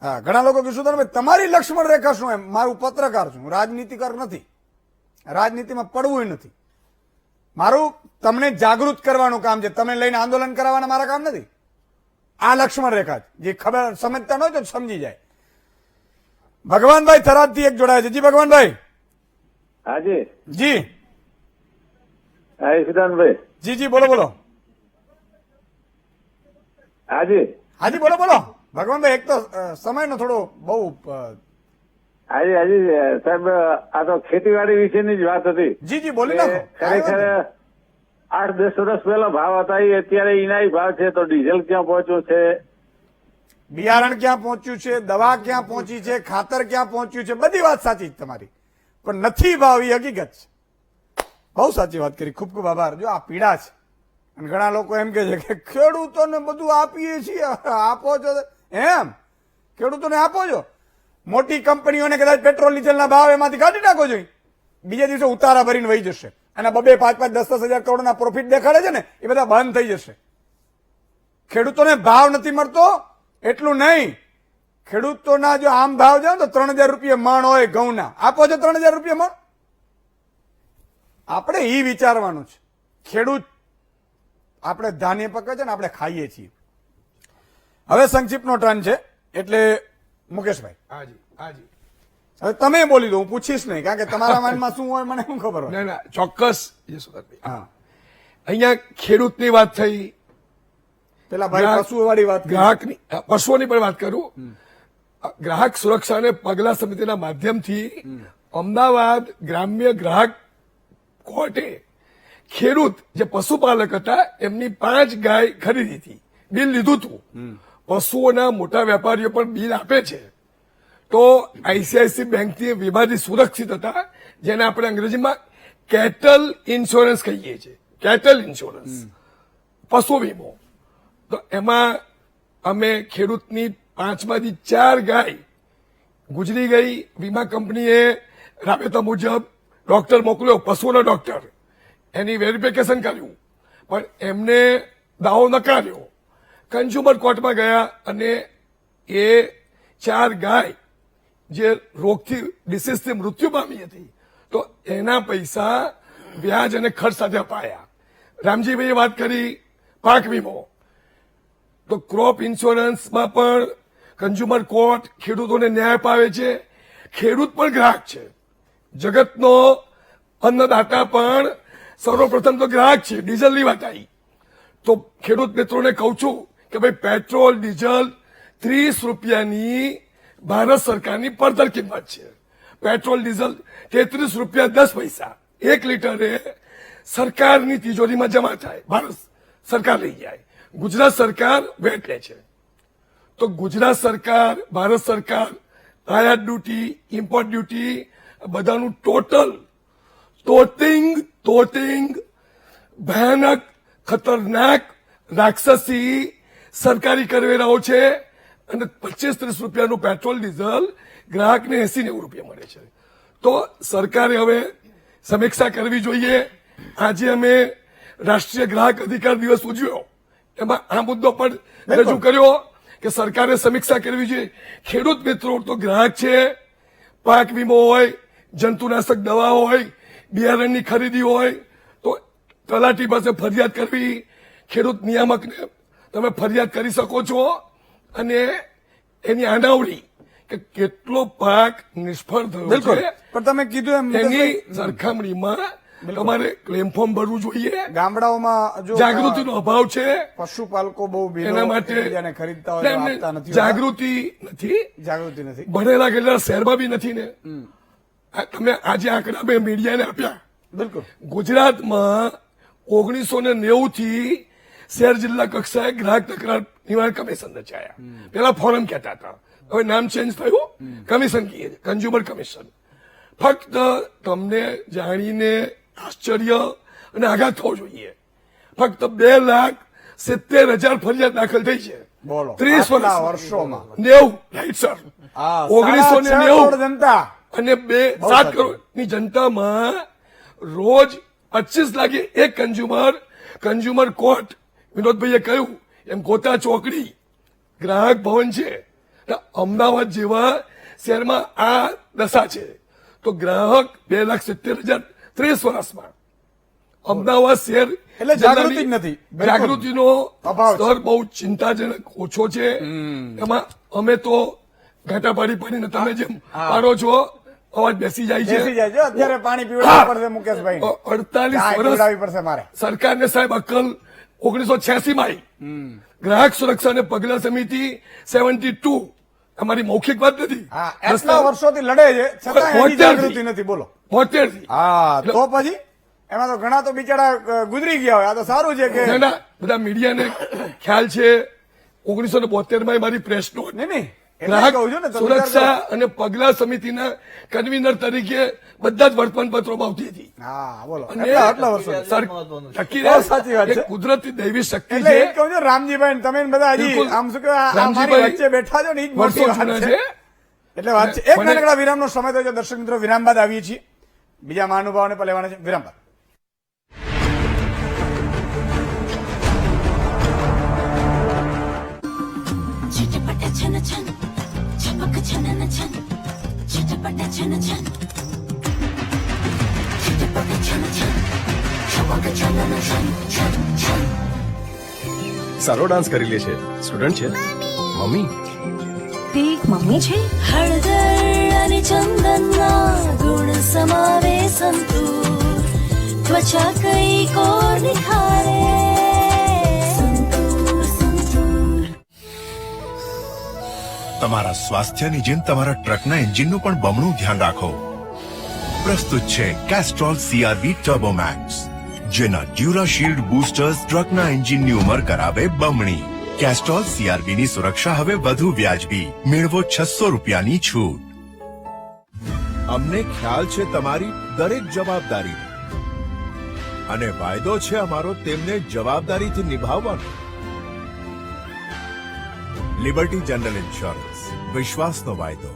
Speaker 2: હા, ઘણા લોકો કીધું તમે તમારી લક્ષ્મણ રેખા શું? એમ મારું પત્રકાર છું, રાજનીતિકર નથી, રાજનીતિમાં પડવું નથી. મારું તમને જાગૃત કરવાનું કામ છે, તમે લઈને આંદોલન કરાવવાના મારા કામ નથી. આ લક્ષ્મણ રેખા જે ખબર સમજતા ન હોય તો સમજી જાય. ભગવાનભાઈ થરાદથી એક જોડાય છે. જી ભગવાનભાઈ.
Speaker 20: હાજી
Speaker 2: જી.
Speaker 20: હા ઈશુદાનભાઈ.
Speaker 2: જી જી બોલો બોલો.
Speaker 20: હાજી
Speaker 2: હાજી બોલો બોલો ભગવાનભાઈ. એક તો સમયનો થોડો બહુ
Speaker 20: હાજી હાજી સાહેબ, આ તો ખેતીવાડી વિશેની જ વાત હતી.
Speaker 2: જી જી બોલી નાખો.
Speaker 20: ખરેખર 8-10 વર્ષ પહેલા ભાવ હતા, એ અત્યારે એના ભાવ છે. તો ડીઝલ ક્યાં પહોંચ્યું છે,
Speaker 2: બિયારણ ક્યાં પહોંચ્યું છે, દવા ક્યાં પહોંચી છે, ખાતર ક્યાં પહોંચ્યું છે, બધી વાત સાચી જ તમારી, પણ નથી ભાવ એ હકીકત છે. બહુ સાચી વાત કરી, ખૂબ ખૂબ આભાર. જો આ પીડા છે, અને ઘણા લોકો એમ કે છે કે ખેડૂતોને બધું આપીએ છીએ, આપો છો એમ, ખેડૂતોને આપો છો. મોટી કંપનીઓને કદાચ પેટ્રોલ ડીઝલના ભાવ એમાંથી કાઢી નાખો જોઈએ, બીજા દિવસે ઉતારા ભરીને વહી જશે. અને 2-5, 10-10 હજાર કરોડના પ્રોફિટ દેખાડે છે ને, એ બધા બંધ થઈ જશે. ખેડૂતોને ભાવ નથી મળતો એટલું નહીં, ખેડૂતોના જો આમ ભાવ જાવ તો 3,000 રૂપિયા મણ હોય ઘઉંના, આપો છો 3,000 રૂપિયા મણ. આપણે એ વિચારવાનું છે, ખેડૂત આપણે ધાન્ય પકવે છે ને આપણે ખાઈએ છીએ. હવે સંક્ષિપ્તનો ટર્ન છે, એટલે મુકેશભાઈ
Speaker 1: હાજી હાજી
Speaker 2: હવે તમે બોલી દો, હું પૂછીશ નહીં, કારણ કે તમારા માઇન્ડમાં શું હોય મને શું ખબર હોય.
Speaker 1: ના ના ચોક્કસ. હા, અહીંયા ખેડૂતની વાત થઈ,
Speaker 2: પેલા ભાઈ પશુઓવાળી વાત,
Speaker 1: ગ્રાહકની, પશુઓની પણ વાત કરું. ગ્રાહક સુરક્ષા અને પગલા સમિતિના માધ્યમથી અમદાવાદ ગ્રામ્ય ગ્રાહક કોર્ટે ખેડૂત જે પશુપાલક હતા એમની 5 ગાય ખરીદી હતી, બિલ લીધું હતું. પશુઓના મોટા વેપારીઓ પણ બિલ આપે છે. તો આઈસીઆઈસી બેંકની વીમાથી સુરક્ષિત હતા, જેને આપણે અંગ્રેજીમાં કેટલ ઇન્સ્યોરન્સ કહીએ છીએ, કેટલ ઇન્સ્યોરન્સ, પશુ વીમો. તો એમાં અમે ખેડૂતની 5માંથી 4 ગાય ગુજરી ગઈ. વીમા કંપનીએ રાબેતા મુજબ ડોક્ટર મોકલ્યો, પશુનો ડોક્ટર, એની વેરિફિકેશન કર્યું, પણ એમને દાવો નકાર્યો. કન્ઝ્યુમર કોર્ટમાં ગયા અને એ 4 ગાય જે રોગથી, ડિસીઝથી મૃત્યુ પામી હતી, તો એના પૈસા વ્યાજ અને ખર્ચ સાથે અપાયા. રામજીભાઈએ વાત કરી પાક વીમો, તો ક્રોપ ઇન્સ્યોરન્સમાં પણ કન્ઝ્યુમર કોર્ટ ખેડૂતોને ન્યાય પાવે છે. ખેડૂત પણ ગ્રાહક છે, જગતનો અન્નદાતા પણ સર્વપ્રથમ તો ગ્રાહક છે. ડીઝલની વાત આવી તો ખેડૂત મિત્રોને કહું છું કે ભાઈ પેટ્રોલ ડીઝલ 30 રૂપિયાની ભારત સરકારની પડતર કિંમત છે. પેટ્રોલ ડીઝલ 33 રૂપિયા 10 પૈસા 1 લીટરે સરકારની તિજોરીમાં જમા થાય, ભારત સરકાર લઈ જાય. ગુજરાત સરકાર વેટ લે છે. તો ગુજરાત સરકાર, ભારત સરકાર આયાત ડ્યુટી, ઇમ્પોર્ટ ડ્યુટી બધાનું ટોટિંગ ભયાનક, ખતરનાક, રાક્ષસી સરકારી કરવેરાઓ છે. અને 25-30 રૂપિયાનું પેટ્રોલ ડીઝલ ગ્રાહકને 80-90 રૂપિયા મળે છે. તો સરકારે હવે સમીક્ષા કરવી જોઈએ. આજે અમે રાષ્ટ્રીય ગ્રાહક અધિકાર દિવસ ઉજવ્યો, એમાં આ મુદ્દો પણ રજૂ કર્યો કે સરકારે સમીક્ષા કરવી જોઈએ. ખેડૂત મિત્રો તો ગ્રાહક છે. પાક વીમો હોય, જંતુનાશક દવા હોય, બિયારણની ખરીદી હોય તો તલાટી પાસે ફરિયાદ કરવી. ખેડૂત નિયામકને તમે ફરિયાદ કરી શકો છો અને એની આનાવડી કે કેટલો પાક નિષ્ફળ થયો
Speaker 2: બિલકુલ.
Speaker 1: છે
Speaker 2: પણ તમે કીધું એમ
Speaker 1: એની સરખામણીમાં તમારે ક્લેમ ફોર્મ ભરવું જોઈએ.
Speaker 2: ગામડાઓમાં જો
Speaker 1: જાગૃતિનો અભાવ છે,
Speaker 2: પશુપાલકો બહુ
Speaker 1: એના માટે
Speaker 2: ખરીદતા હોય
Speaker 1: એમને
Speaker 2: આપતા નથી.
Speaker 1: જાગૃતિ નથી. ભણેલા ગયેલા શહેરમાં બી નથી ને. તમે આજે આંકડા મેં મીડિયાને આપ્યા.
Speaker 2: બિલકુલ.
Speaker 1: ગુજરાતમાં 1990 થી શહેર જિલ્લા કક્ષાએ ગ્રાહક તકરાર નિવારણ કમિશન રચાયા. પેલા ફોરમ કહેતા હતા, હવે નામ ચેન્જ થયું, કમિશન કહીએ, કન્ઝ્યુમર કમિશન. ફક્ત તમને જાણીને આશ્ચર્ય અને આઘાત થવો જોઈએ, ફક્ત 2,70,000 ફરિયાદ દાખલ થઈ છે.
Speaker 2: બોલો
Speaker 1: 30
Speaker 2: વર્ષોમાં
Speaker 1: 90 રાઈટ સર 1990
Speaker 2: જનતા
Speaker 1: અને 7 કરોડની જનતામાં રોજ 25 લાગે એક કન્ઝ્યુમર કોર્ટ. વિનોદભાઈએ કહ્યું એમ ગોતા ચોકડી ગ્રાહક ભવન છે. અમદાવાદ જેવા શહેરમાં આ દશા છે તો ગ્રાહક 2,70,000 30 વર્ષમાં. અમદાવાદ શહેર
Speaker 2: એટલે જાગૃતિ જ નથી.
Speaker 1: જાગૃતિનો સ્તર બહુ ચિંતાજનક ઓછો છે. એમાં અમે તો ઘાટા પાડીને તમે જેમ પાડો છો અવાજ બેસી જાય છે.
Speaker 2: અત્યારે પાણી પીવડાવવું પડશે મુકેશભાઈ.
Speaker 1: 48 વર્ષ
Speaker 2: મારે
Speaker 1: સરકારને સાહેબ અક્કલ 1986 માં ગ્રાહક સુરક્ષા અને પગલા સમિતિ 72 અમારી મૌખિક વાત નથી.
Speaker 2: એટલા વર્ષોથી લડે છે છતાં એની જાગૃતિ નથી. બોલો
Speaker 1: 72
Speaker 2: હા તો પછી એમાં તો ઘણા તો બિચારા ગુજરી ગયા હોય. આ તો સારું છે કે
Speaker 1: બધા મીડિયાને ખ્યાલ છે. 1972 માં મારી પ્રેસ નોટ
Speaker 2: નહીં
Speaker 1: ગ્રાહક સુરક્ષા અને પગલા સમિતિના કન્વીનર તરીકે બધા જ વર્તમાનપત્રોમાં આવતી હતી.
Speaker 2: સાચી વાત છે.
Speaker 1: કુદરતી દૈવી શક્તિ
Speaker 2: એટલે
Speaker 1: છે.
Speaker 2: એ કહું છું રામજીભાઈ તમે બધા હજી આમ શું કહેવાય વચ્ચે બેઠા છો ને એ જ મોટી વાત છે. એટલે વાત છે. એક નાનકડા વિરામનો સમય થયો છે દર્શક મિત્રો. વિરામ બાદ આવીએ છીએ. બીજા મહાનુભાવોને પણ લેવાના છે. વિરામ બાદ.
Speaker 13: સારો ડાન્સ કરી લે છે. સ્ટુડન્ટ છે મમ્મી.
Speaker 7: તે એક મમ્મી છે. હળદર અને ચંદનના ગુણ સમાવે સંતૂર, ત્વચા કઈ કોર નિખારે.
Speaker 21: તમારા સ્વાસ્થ્યની જેમ તમારા ટ્રકના એન્જિનનું પણ બમણું ધ્યાન રાખો. પ્રસ્તુત છે કેસ્ટ્રોલ CR-V ટર્બોમેક્સ, જેના ડ્યુરાશીલ્ડ બૂસ્ટર્સ ટ્રકના એન્જિનની ઉંમર કરાવે બમણી. કેસ્ટ્રોલ CR-Vની સુરક્ષા હવે વધુ વ્યાજબી. મેળવો 600 રૂપિયાની છૂટ. અમને ખ્યાલ છે તમારી દરેક જવાબદારી અને વાયદો છે અમારો તેમને જવાબદારીથી નિભાવવાનો. લિબર્ટી જનરલ ઇન્સ્યોરન્સ, વિશ્વાસનો વાયદો.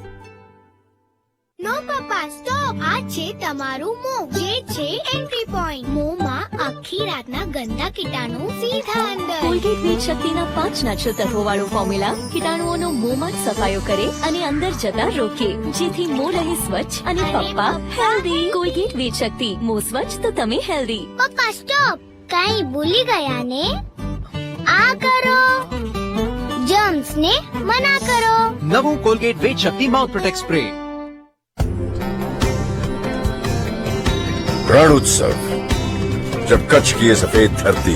Speaker 22: નો પપ્પા સ્ટોપ. આ છે તમારું મોં, જે છે એન્ટ્રી પોઈન્ટ. મોંમાં આખી રાતના ગંદા કીટાણુ સીધા અંદર.
Speaker 7: કોલગેટ વીટ શક્તિના 5 નેચરલ તત્વો વાળો ફોર્મ્યુલા કીટાણુઓનો મોંમાં જ સફાયો કરે અને અંદર જતા રોકે, જેથી મોં રહે સ્વચ્છ અને પપ્પા હેલ્ધી. કોલગેટ વીટ શક્તિ, મોં સ્વચ્છ તો તમે હેલ્ધી.
Speaker 22: પપ્પા સ્ટોપ. કઈ ભૂલી ગયા ને? આ કરો, જમ્સ ને મના કરો.
Speaker 17: નવું કોલગેટ વીટ શક્તિ માઉથ પ્રોટેક્ટ સ્પ્રે.
Speaker 21: रण उत्सव, जब कच्छ की ये सफेद धरती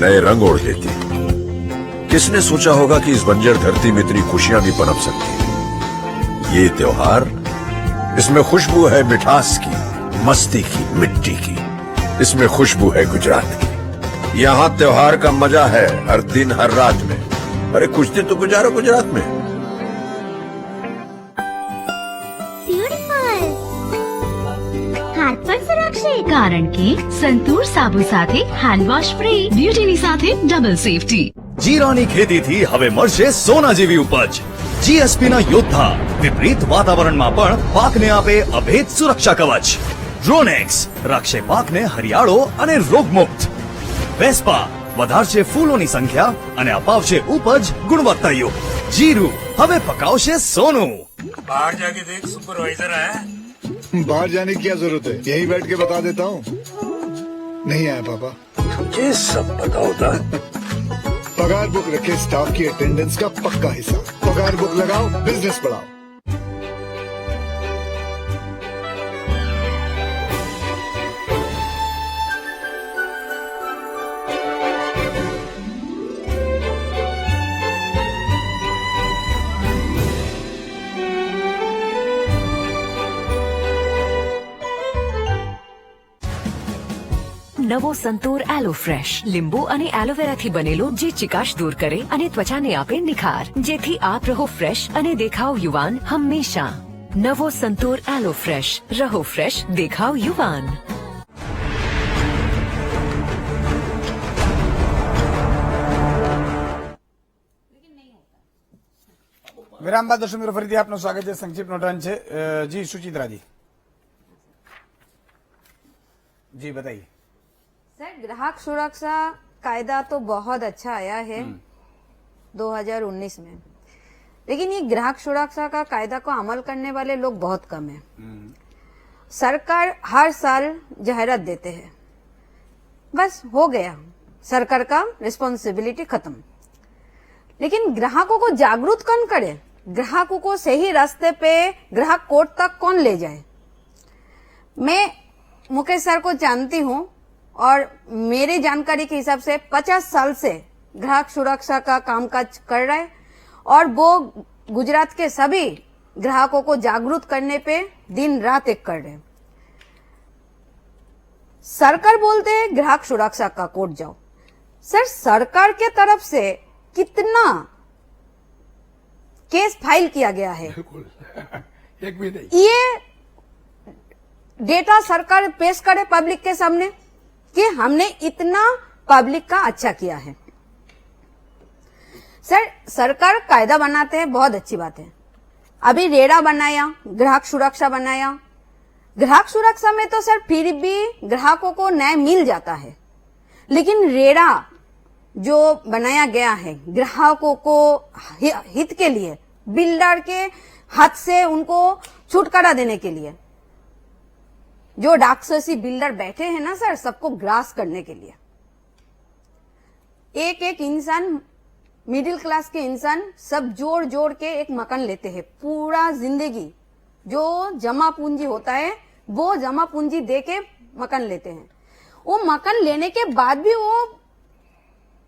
Speaker 21: नए रंग ओढ़ लेती, किसने सोचा होगा कि इस बंजर धरती में इतनी खुशियां भी पनप सकती हैं। ये त्योहार, इसमें खुशबू है मिठास की, मस्ती की, मिट्टी की, इसमें खुशबू है गुजरात की. यहाँ त्योहार का मजा है हर दिन हर रात में. अरे कुछ दिन तो गुजारो गुजरात में.
Speaker 22: ब्यूटीफुल. हाथ पर सुरक्षित.
Speaker 9: કારણ કે સંતૂર સાબુ સાથે હેન્ડ વોશ ફ્રી, બ્યુટીની સાથે ડબલ સેફટી.
Speaker 10: જીરાની ખેતીથી હવે મળશે સોના જેવી ઉપજ. જીએસપી ના યોદ્ધા વિપરીત વાતાવરણમાં પણ પાકને આપે અભેદ સુરક્ષા કવચ. ડ્રોનેક્સ રાખશે પાકને હરિયાળો અને રોગમુક્ત. વેસ્પા વધારશે ફૂલોની સંખ્યા અને અપાવશે ઉપજ ગુણવત્તાયુક્ત. જીરું હવે પકાવશે સોનું.
Speaker 3: बाहर जाके देख, सुपरवाइजर आया.
Speaker 4: बाहर जाने की क्या जरूरत है, यहीं बैठ के बता देता हूँ. नहीं आया पापा.
Speaker 3: मुझे सब पता होता है.
Speaker 4: पगार बुक रखे स्टाफ की अटेंडेंस का पक्का हिसाब. पगार बुक लगाओ, बिजनेस बढ़ाओ.
Speaker 16: નવો સંતૂર એલો ફ્રેશ લીંબુ અને એલોવેરાથી બનેલો જે ચિકાશ દૂર કરે અને ત્વચાને આપે નિખાર, જેથી આપ રહો ફ્રેશ અને દેખાવ યુવાન હંમેશા. નવો સંતૂર એલો ફ્રેશ, રહો ફ્રેશ, દેખાવ યુવાન.
Speaker 2: વિરામ બાદ દર્શક મિત્રો ફરીથી આપનું સ્વાગત છે. સંક્ષિપ્ત નોટન છે. જી સુચિત્રાજી, जी बताइए.
Speaker 23: सर, ग्राहक सुरक्षा कायदा तो बहुत अच्छा आया है 2019 में, लेकिन ये ग्राहक सुरक्षा का कायदा को अमल करने वाले लोग बहुत कम है. सरकार हर साल जाहिरात देते हैं, बस हो गया, सरकार का रिस्पॉन्सिबिलिटी खत्म. लेकिन ग्राहकों को जागरूक कौन करे? ग्राहकों को सही रास्ते पे ग्राहक कोर्ट तक कौन ले जाए? मैं मुकेश सर को जानती हूँ और मेरी जानकारी के हिसाब से 50 साल से ग्राहक सुरक्षा का कामकाज कर रहा है और वो गुजरात के सभी ग्राहकों को जागरूक करने पे दिन रात एक कर रहे हैं. सरकार बोलते हैं ग्राहक सुरक्षा का कोर्ट जाओ. सर, सरकार के तरफ से कितना केस फाइल किया गया है?
Speaker 1: एक भी नहीं.
Speaker 23: ये डेटा सरकार पेश करे पब्लिक के सामने कि हमने इतना पब्लिक का अच्छा किया है. सर, सरकार कायदा बनाते हैं, बहुत अच्छी बात है. अभी रेरा बनाया, ग्राहक सुरक्षा बनाया. ग्राहक सुरक्षा में तो सर फिर भी ग्राहकों को न्याय मिल जाता है, लेकिन रेरा जो बनाया गया है ग्राहकों को हित के लिए, बिल्डर के हाथ से उनको छुटकारा देने के लिए, जो राक्षसी बिल्डर बैठे हैं ना सर, सबको ग्रास करने के लिए. एक एक इंसान, मिडिल क्लास के इंसान सब जोड़ जोड़ के एक मकान लेते हैं. पूरा जिंदगी जो जमा पूंजी होता है वो जमा पूंजी दे के मकान लेते हैं. वो मकान लेने के बाद भी वो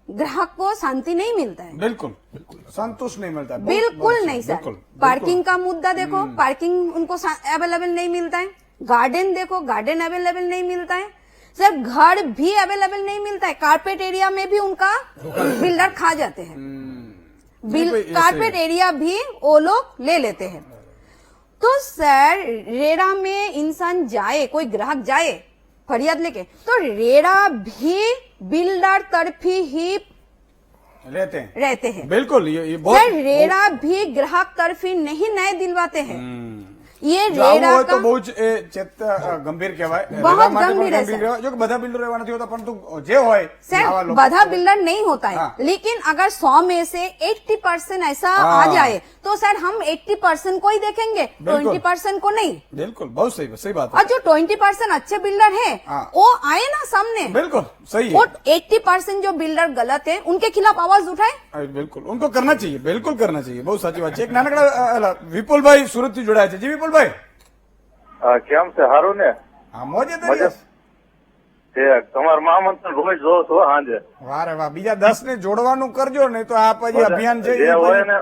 Speaker 23: ग्राहक को शांति नहीं मिलता है.
Speaker 2: बिल्कुल संतुष्ट नहीं मिलता.
Speaker 23: बिल्कुल नहीं सर. पार्किंग का मुद्दा देखो, पार्किंग उनको अवेलेबल नहीं मिलता है. गार्डन देखो, गार्डन अवेलेबल नहीं मिलता है. सर, घर भी अवेलेबल नहीं मिलता है. कारपेट एरिया में भी उनका बिल्डर खा जाते हैं. कारपेट एरिया भी वो लोग ले लेते हैं. तो सर, रेरा में इंसान जाए, कोई ग्राहक जाए फरियाद लेके, तो रेरा भी बिल्डर तरफी ही रहते हैं.
Speaker 2: बिल्कुल. ये बहुत
Speaker 23: सर, रेरा भी ग्राहक तरफी नहीं न्याय दिलवाते हैं. ये
Speaker 2: રેરા
Speaker 23: રેરા
Speaker 2: તો
Speaker 23: का
Speaker 2: બહુ જ એ ગંભીર કહેવાય.
Speaker 23: बहुत
Speaker 2: રેરા માટે
Speaker 23: गंभीर
Speaker 2: પણ
Speaker 23: है,
Speaker 2: ગંભીર
Speaker 23: सर.
Speaker 2: કહેવાય. જો કે બધા બિલ્ડરો એવા નથી હોતા, પરંતુ જે હોય
Speaker 23: सर,
Speaker 2: આવા લોકો-
Speaker 23: बधा बिल्डर नहीं होता है.
Speaker 2: हाँ।
Speaker 23: लेकिन अगर 100 में से 80% ऐसा
Speaker 2: हाँ।
Speaker 23: आ जाए तो सर हम 80% को ही देखेंगे,
Speaker 2: बिल्कुल।
Speaker 23: 20% को नहीं.
Speaker 2: बिल्कुल बहुत सही बात
Speaker 23: और
Speaker 2: है.
Speaker 23: जो 20% अच्छे बिल्डर है
Speaker 2: हाँ।
Speaker 23: वो आए ना सामने.
Speaker 2: बिल्कुल सही
Speaker 23: वो
Speaker 2: है.
Speaker 23: 80% जो बिल्डर गलत है उनके खिलाफ आवाज उठाए.
Speaker 2: बिल्कुल उनको करना चाहिए. बिल्कुल करना चाहिए. बहुत साચી વાત છે. એક નાનકડા વિપુલભાઈ સુરત થી જોડાયા છે. જી વિપુલભાઈ,
Speaker 20: કેમ છે? સારું ને?
Speaker 2: હા, મોજે દરિયા.
Speaker 20: તમારા મહામંત્ર રોજ જોઉં છું સાંજે.
Speaker 2: વાહ રે વાહ. બીજા 10 ને જોડવાનું કરજો, નહીં તો આ પછી અભિયાન છે
Speaker 20: જે હોય ને,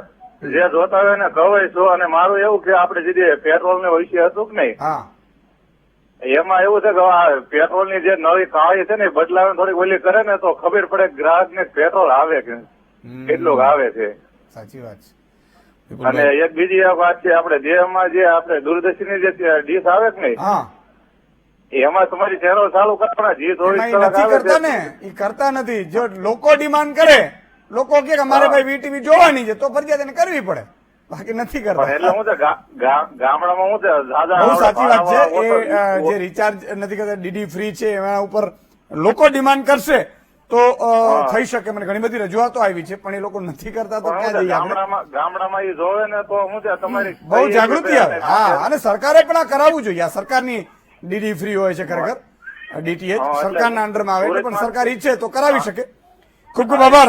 Speaker 20: જે જોતા હોય ને કવાય છું. અને મારું એવું કે આપણે જે પેટ્રોલ ને વિશે હતું કે નહીં,
Speaker 2: હા,
Speaker 20: એમાં એવું છે કે આ પેટ્રોલ ની જે નવી કાળી છે ને એ બદલાવે થોડીક ઓલી કરે ને તો ખબર પડે ગ્રાહક ને પેટ્રોલ આવે કે કેટલું આવે છે.
Speaker 2: સાચી વાત છે.
Speaker 20: અને એક બીજી એક વાત છે, આપણે દેહમાં જે આપણે દૂરદર્શનની જે ડીશ આવે કે નહીં,
Speaker 2: હા,
Speaker 20: એમાં તમારી ચહેરો ચાલુ કરવાના જે
Speaker 2: એમાં ઈ નથી કરતા ને, એ કરતા નથી. જો લોકો ડિમાન્ડ કરે, લોકો કે અમારે ભાઈ વીટીવી જોવાની છે તો ફરજિયાત એને કરવી પડે, બાકી નથી કરતા.
Speaker 20: એટલે હું ગામડામાં હું
Speaker 2: બહુ સાચી વાત છે. એ જે રિચાર્જ નથી કરતા, ડીડી ફ્રી છે, એના ઉપર લોકો ડિમાન્ડ કરશે તો થઈ શકે. મને ઘણી બધી રજૂઆતો આવી છે, પણ એ લોકો નથી કરતા તો ક્યાં જઈએ આપણે?
Speaker 20: ગામડામાં એ જોવે ને તો હું તમારી
Speaker 2: બહુ જાગૃતિ આવે. હા, અને સરકારે પણ આ કરાવવું જોઈએ. આ સરકારની ડીડી ફ્રી હોય છે ખરેખર, ડીટીએચ સરકારના અંડરમાં આવે એટલે, પણ સરકાર ઈચ્છે તો કરાવી શકે. ખૂબ ખૂબ આભાર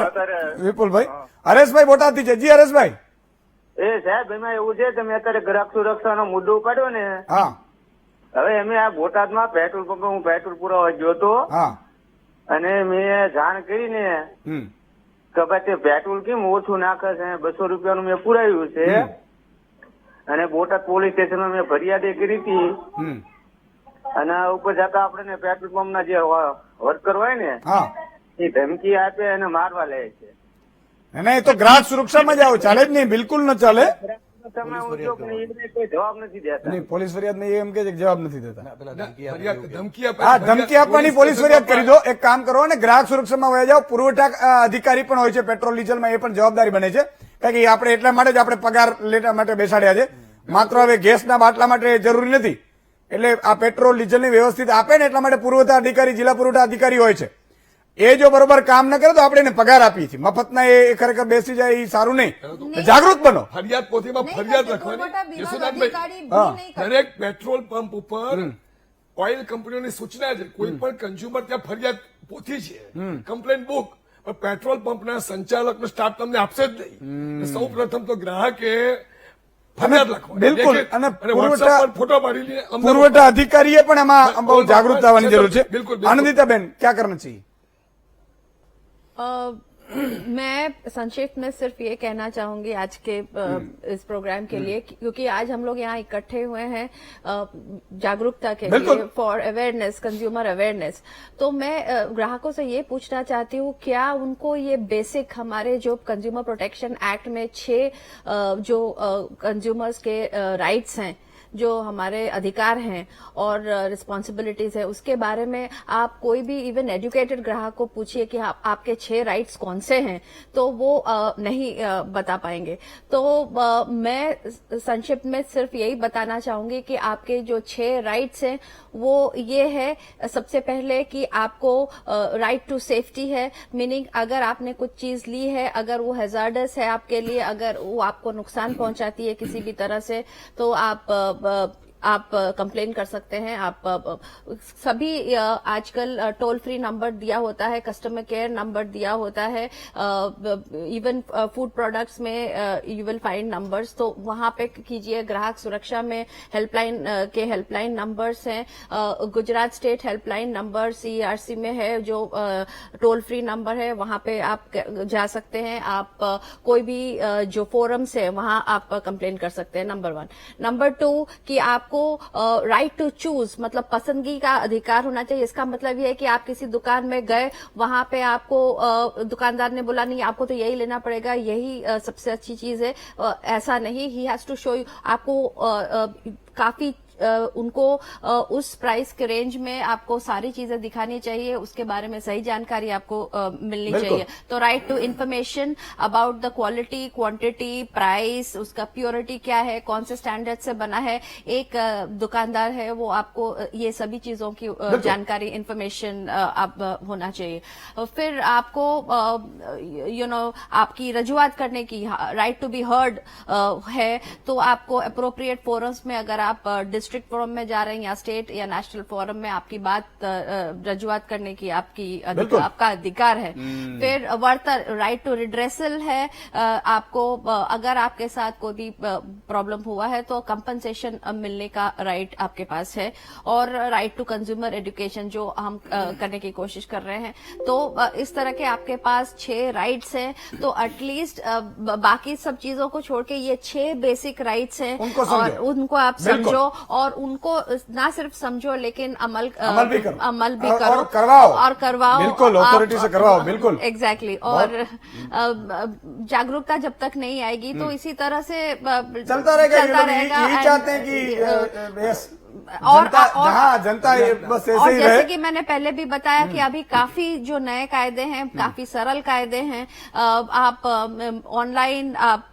Speaker 2: વિપુલભાઈ. હરેશભાઈ બોટાદથી છે. જી હરેશભાઈ.
Speaker 5: સાહેબ, એમાં એવું છે કે મેં અત્યારે ગ્રાહક સુરક્ષાનો મુદ્દો ઉપાડ્યો ને.
Speaker 2: હા.
Speaker 5: હવે અમે આ બોટાદમાં પેટ્રોલ પંપે હું પેટ્રોલ પુરાવા ગયો હતો.
Speaker 2: હા.
Speaker 5: અને મેં જાણ કરીને કે ભાઈ તે પેટ્રોલ કેમ ઓછું નાખે છે, 200 રૂપિયાનું મેં પુરાવ્યું છે. અને બોટાદ પોલીસ સ્ટેશનમાં મેં ફરિયાદ કરી હતી. અને ઉપર જતા આપણે પેટ્રોલ પંપ ના જે વર્કર હોય ને એ ધમકી આપે અને મારવા લે છે.
Speaker 2: એને એ તો ગ્રાહક સુરક્ષામાં જ આવો, ચાલે જ નહીં, બિલકુલ ન ચાલે.
Speaker 5: જવાબ નથી દેતા.
Speaker 2: પોલીસ ફરિયાદ ને એમ કે જવાબ નથી દેતા. હા, ધમકી આપવાની પોલીસ ફરિયાદ કરી દો. એક કામ કરો ને, ગ્રાહક સુરક્ષામાં વયા જાઓ. પુરવઠા અધિકારી પણ હોય છે પેટ્રોલ ડીઝલમાં, એ પણ જવાબદારી બને છે. કારણ કે આપણે એટલા માટે જ આપણે પગાર લેવા માટે બેસાડ્યા છે. માત્ર હવે ગેસના બાટલા માટે જરૂરી નથી. એટલે આ પેટ્રોલ ડીઝલની વ્યવસ્થિત આપે ને એટલા માટે પુરવઠા અધિકારી, જિલ્લા પુરવઠા અધિકારી હોય છે. એ જો બરોબર કામ ન કરે તો આપણે એને પગાર આપીએ છીએ. મફતના એ ખરેખર બેસી જાય એ સારું નહીં. જાગૃત બનો.
Speaker 1: ફરિયાદ પોથીમાં ફરિયાદ લખવાની. યશોદાનભાઈ, દરેક પેટ્રોલ પંપ ઉપર ઓઇલ કંપનીઓની સૂચના છે, કોઈ પણ કન્ઝ્યુમર ત્યાં ફરિયાદ પોથી છે, કમ્પ્લેન બુક. પેટ્રોલ પંપના સંચાલકનો સ્ટાફ તમને આપશે જ નહીં. સૌ પ્રથમ તો ગ્રાહકે ફરિયાદ લખવાની.
Speaker 2: બિલકુલ. અને
Speaker 1: ફોટો પાડી
Speaker 2: પુરવઠા અધિકારીએ પણ એમાં બહુ જાગૃત થવાની જરૂર છે. આનંદિતાબેન, ક્યાં કરના चाहिए?
Speaker 6: मैं संक्षिप्त में सिर्फ ये कहना चाहूंगी आज के इस प्रोग्राम के लिए, क्योंकि आज हम लोग यहाँ इकट्ठे हुए हैं जागरूकता के लिए, फॉर अवेयरनेस, कंज्यूमर अवेयरनेस. तो मैं ग्राहकों से ये पूछना चाहती हूँ, क्या उनको ये बेसिक हमारे जो कंज्यूमर प्रोटेक्शन एक्ट में 6 जो कंज्यूमर्स के राइट्स हैं, जो हमारे अधिकार हैं और रिस्पॉन्सिबिलिटीज है, उसके बारे में आप कोई भी इवन एजुकेटेड ग्राहक को पूछिए कि आपके 6 राइट्स कौन से हैं, तो वो नहीं बता पाएंगे. तो मैं संक्षिप्त में सिर्फ यही बताना चाहूंगी कि आपके जो 6 राइट्स हैं वो ये है, सबसे पहले कि आपको राइट टू सेफ्टी है. मीनिंग अगर आपने कुछ चीज ली है, अगर वो हैजार्डस है आपके लिए, अगर वो आपको नुकसान पहुंचाती है किसी भी तरह से, तो आप कंप्लेन कर सकते हैं. आप सभी आजकल टोल फ्री नंबर दिया होता है, कस्टमर केयर नंबर दिया होता है, इवन फूड प्रोडक्ट्स में यू विल फाइंड नंबर्स, तो वहां पे कीजिए. ग्राहक सुरक्षा में हेल्पलाइन नंबर्स हैं. Gujarat state helpline number CERC में है जो टोल फ्री नंबर है, वहां पे आप जा सकते हैं. आप कोई भी जो फोरम्स है वहां आप कंप्लेन कर सकते हैं. नंबर 1. नंबर 2 कि आपको राइट टू चूज, मतलब पसंदगी का अधिकार होना चाहिए. इसका मतलब यह है कि आप किसी दुकान में गए, वहां पे आपको दुकानदार ने बोला नहीं आपको तो यही लेना पड़ेगा, यही सबसे अच्छी चीज है, ऐसा नहीं. He has to show you. आपको काफी उनको उस प्राइस के रेंज में आपको सारी चीजें दिखानी चाहिए, उसके बारे में सही जानकारी आपको मिलनी चाहिए. तो right to information about the quality, quantity, price, उसका प्योरिटी क्या है, कौन से स्टैंडर्ड से बना है. एक दुकानदार है वो आपको ये सभी चीजों की जानकारी, इन्फॉर्मेशन आप होना चाहिए. फिर आपको आपकी रजूआत करने की राइट टू बी हर्ड है, तो आपको अप्रोप्रिएट फोरम्स में, अगर आप डिस्ट्रिक्ट फोरम में जा रहे हैं या स्टेट या नेशनल फोरम में, आपकी बात रजूआत करने की आपका अधिकार है. फिर वर्तर, राइट टू रिड्रेसल है. आपको अगर आपके साथ कोई भी प्रॉब्लम हुआ है तो कंपनसेशन मिलने का राइट आपके पास है. और राइट टू कंज्यूमर एजुकेशन जो हम करने की कोशिश कर रहे हैं. तो इस तरह के आपके पास 6 राइट्स हैं. तो एटलीस्ट बाकी सब चीजों को छोड़ के ये 6 बेसिक राइट्स हैं और उनको आप समझो और उनको ना सिर्फ समझो लेकिन अमल भी करो और करवाओ.
Speaker 2: बिल्कुल, अथॉरिटी से करवाओ. बिल्कुल,
Speaker 6: एग्जैक्टली. और जागरूकता जब तक नहीं आएगी तो इसी तरह से
Speaker 2: चलता रहेगा. यही चाहते हैं कि जनता ये बस ऐसे
Speaker 6: और
Speaker 2: ही
Speaker 6: जैसे
Speaker 2: रहे।
Speaker 6: कि मैंने पहले भी बताया कि अभी काफी जो नए कायदे हैं, काफी सरल कायदे हैं। आप ऑनलाइन आप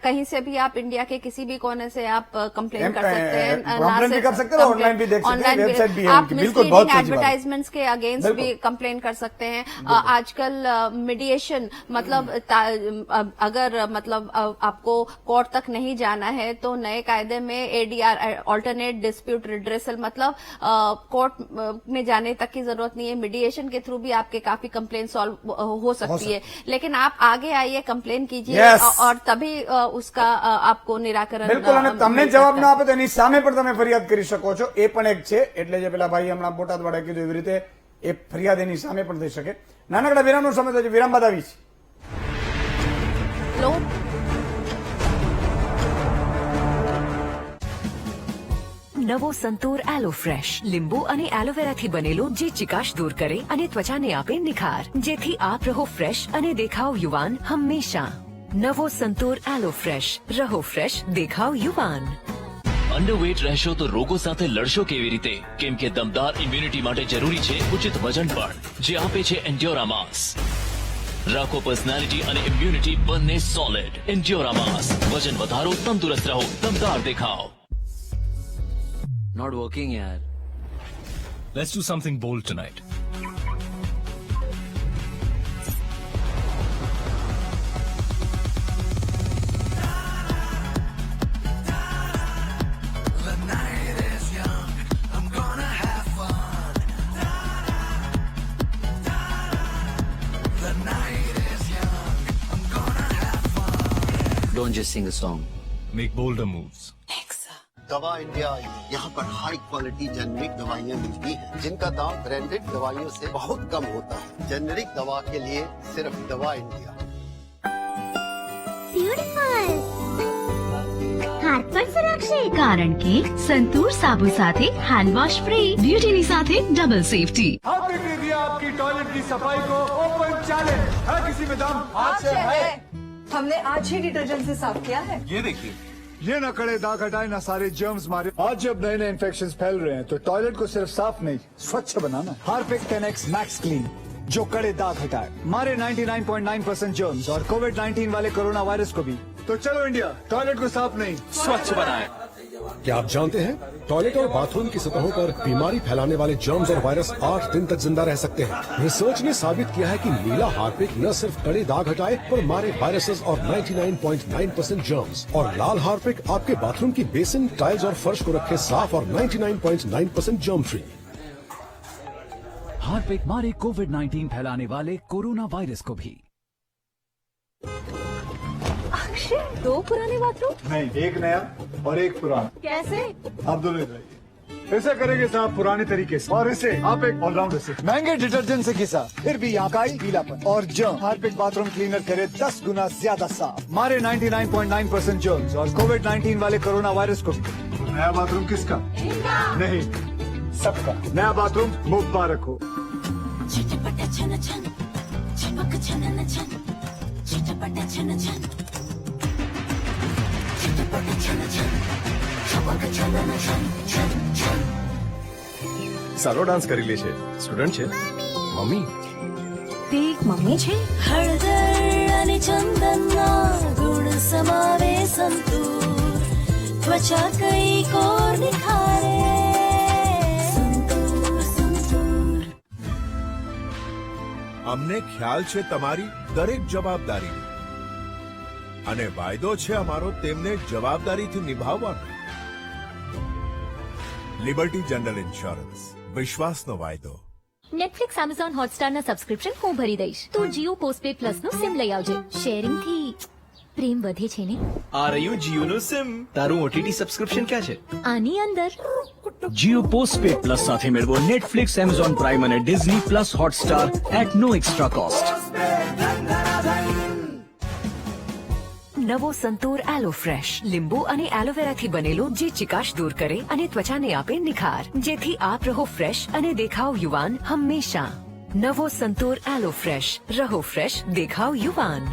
Speaker 6: कहीं से भी आप इंडिया के किसी भी कोने से आप कंप्लेन कर सकते हैं,
Speaker 2: कंप्लेन भी कर सकते हैं, ऑनलाइन भी देख सकते हैं, वेबसाइट भी है
Speaker 6: आप
Speaker 2: उनकी, बिल्कुल बहुत
Speaker 6: मिसलीडिंग
Speaker 2: सही बात है।
Speaker 6: एडवर्टाइजमेंट्स के अगेंस्ट भी कंप्लेन कर सकते हैं। आजकल मीडिएशन मतलब अगर मतलब आपको कोर्ट तक नहीं जाना है तो नए कायदे में एडीआर ऑल्टरनेट डिस्प्यूट रिड्रेसल मतलब कोर्ट में जाने तक की जरूरत नहीं है। मीडिएशन के थ्रू भी आपके काफी कंप्लेन सॉल्व हो सकती है। लेकिन आप आगे आइए, कंप्लेन कीजिए और तभी उसका आपको निराकरण
Speaker 2: બિલકુલ અને તમને જવાબ ના આપે તો એની સામે પણ તમે ફરિયાદ કરી શકો છો, એ પણ એક છે। એટલે જે પેલા ભાઈ હમણાં બોટાદ વાળા કીધું એવી રીતે એ ફરિયાદ એની સામે પણ થઈ શકે। નાનકડા વિરામનો સમય થયો છે, વિરામ બાદ આવીશ।
Speaker 16: નવો સંતૂર એલો ફ્રેશ લીંબુ અને એલોવેરાથી બનેલો જે ચિકાશ દૂર કરે અને ત્વચાને આપે નિખાર, જેથી આપ રહો ફ્રેશ અને દેખાવ યુવાન હંમેશા। નવો સંતૂર એલો ફ્રેશ, રહો ફ્રેશ, દેખાવ યુવાન।
Speaker 15: અંડરવેટ રહેશો તો રોગો સાથે લડશો કેવી રીતે? કેમ કે દમદાર ઇમ્યુનિટી માટે જરૂરી છે ઉચિત વજન પણ, જે આપે છે એન્ડ્યોરા માસ। રાખો પર્સનાલિટી અને ઇમ્યુનિટી બંને સોલિડ। એન્ડ્યોરા માસ, વજન વધારો, તંદુરસ્ત રહો, દમદાર દેખાવ।
Speaker 17: Not working, yaar.
Speaker 15: Let's do something bold tonight.
Speaker 17: Don't just sing a song.
Speaker 15: Make bolder moves.
Speaker 14: दवा इंडिया, यहाँ पर हाई क्वालिटी जेनरिक दवाइयाँ मिलती हैं, जिनका दाम ब्रांडेड दवाइयों से बहुत कम होता है। जेनरिक दवा के लिए सिर्फ दवा इंडिया।
Speaker 22: બ્યુટીફુલ હાથ પર સુરક્ષિત
Speaker 9: કારણ કે સંતૂર સાબુ સાથે હેન્ડ વોશ ફ્રી, બ્યુટીની સાથે ડબલ સેફટી।
Speaker 4: आपने दे दिया आपकी टॉयलेट की सफाई को ओपन चैलेंज। है किसी में दम? हाथ से है।
Speaker 8: हमने आज ही डिटर्जेंट से साफ किया है।
Speaker 4: ये देखिए, ये न कड़े दाग हटाए न सारे जर्म्स मारे। आज जब नए नए इन्फेक्शन फैल रहे हैं तो टॉयलेट को सिर्फ साफ नहीं स्वच्छ बनाना। हार्पिक 10X मैक्स क्लीन जो कड़े दाग हटाए, मारे 99.9% जर्म्स और कोविड-19 वाले कोरोना वायरस को भी। तो चलो इंडिया, टॉयलेट को साफ नहीं
Speaker 15: स्वच्छ बनाएं।
Speaker 11: क्या आप जानते हैं टॉयलेट और बाथरूम की सतहों पर बीमारी फैलाने वाले जर्म्स और वायरस 8 दिन तक जिंदा रह सकते हैं। रिसर्च ने साबित किया है कि नीला हार्पिक न सिर्फ कड़े दाग हटाए पर मारे वायरसेस और 99.9% जर्म्स, और लाल हार्पिक आपके बाथरूम की बेसिन, टाइल्स और फर्श को रखे साफ और 99.9% जर्म फ्री।
Speaker 15: हार्पिक मारे कोविड-19 फैलाने वाले कोरोना वायरस को भी।
Speaker 8: अक्षय, 2 पुराने बाथरूम?
Speaker 4: नहीं, एक नया और एक पुराना।
Speaker 8: कैसे?
Speaker 4: आप दोनों इधर आइए। ऐसा करेंगे साहब पुराने तरीके से, और इसे आप एक ऑलराउंडर से। महंगे डिटर्जेंट से घिसा फिर भी यहाँ काई, पीलापन और जर्म। हार्पिक बाथरूम क्लीनर करे 10 गुना ज्यादा साफ, मारे 99.9% जर्म्स और कोविड-19 वाले कोरोना वायरस को भी। नया बाथरूम किसका? नहीं, सबका। नया बाथरूम मुबारक हो।
Speaker 13: સારો ડાન્સ કરી લે છે, સ્ટુડન્ટ છે। મમ્મી,
Speaker 7: તે એક મમ્મી છે। હળદર અને ચંદનના ગુણ સમાવે સંતૂર, ત્વચા કઈ કોર નિખારે સંતૂર સંતૂર।
Speaker 21: અમને ખ્યાલ છે તમારી દરેક જવાબદારી અને વાયદો છે અમારો તેમને જવાબદારીથી નિભાવવાનો। લિબર્ટી જનરલ ઇન્સ્યોરન્સ, વિશ્વાસનો વાયદો।
Speaker 7: નેટફ્લિક્સ, એમેઝોન હોટસ્ટારના સબસ્ક્રિપ્શન હું ભરી દઈશ। તું જીઓ પોસ્ટપેડ પ્લસ નું સિમ લઈ આવજે। શેરિંગથી પ્રેમ વધે છે ને।
Speaker 17: આ રહ્યું જીઓનું સિમ। તારું ઓટીટી સબસ્ક્રિપ્શન ક્યાં છે?
Speaker 7: આની અંદર।
Speaker 15: जियो पोस्टपेड प्लस સાથે મેળવો નેટફ્લિક્સ, એમેઝોન પ્રાઇમ અને Disney plus Hotstar at no extra cost.
Speaker 16: નવો સંતૂર એલો ફ્રેશ લીંબુ અને એલોવેરાથી બનેલો જે ચિકાશ દૂર કરે અને ત્વચાને આપે નિખાર, જેથી આપ રહો ફ્રેશ અને દેખાવ યુવાન હંમેશા। નવો સંતૂર એલો ફ્રેશ, રહો ફ્રેશ, દેખાવ યુવાન।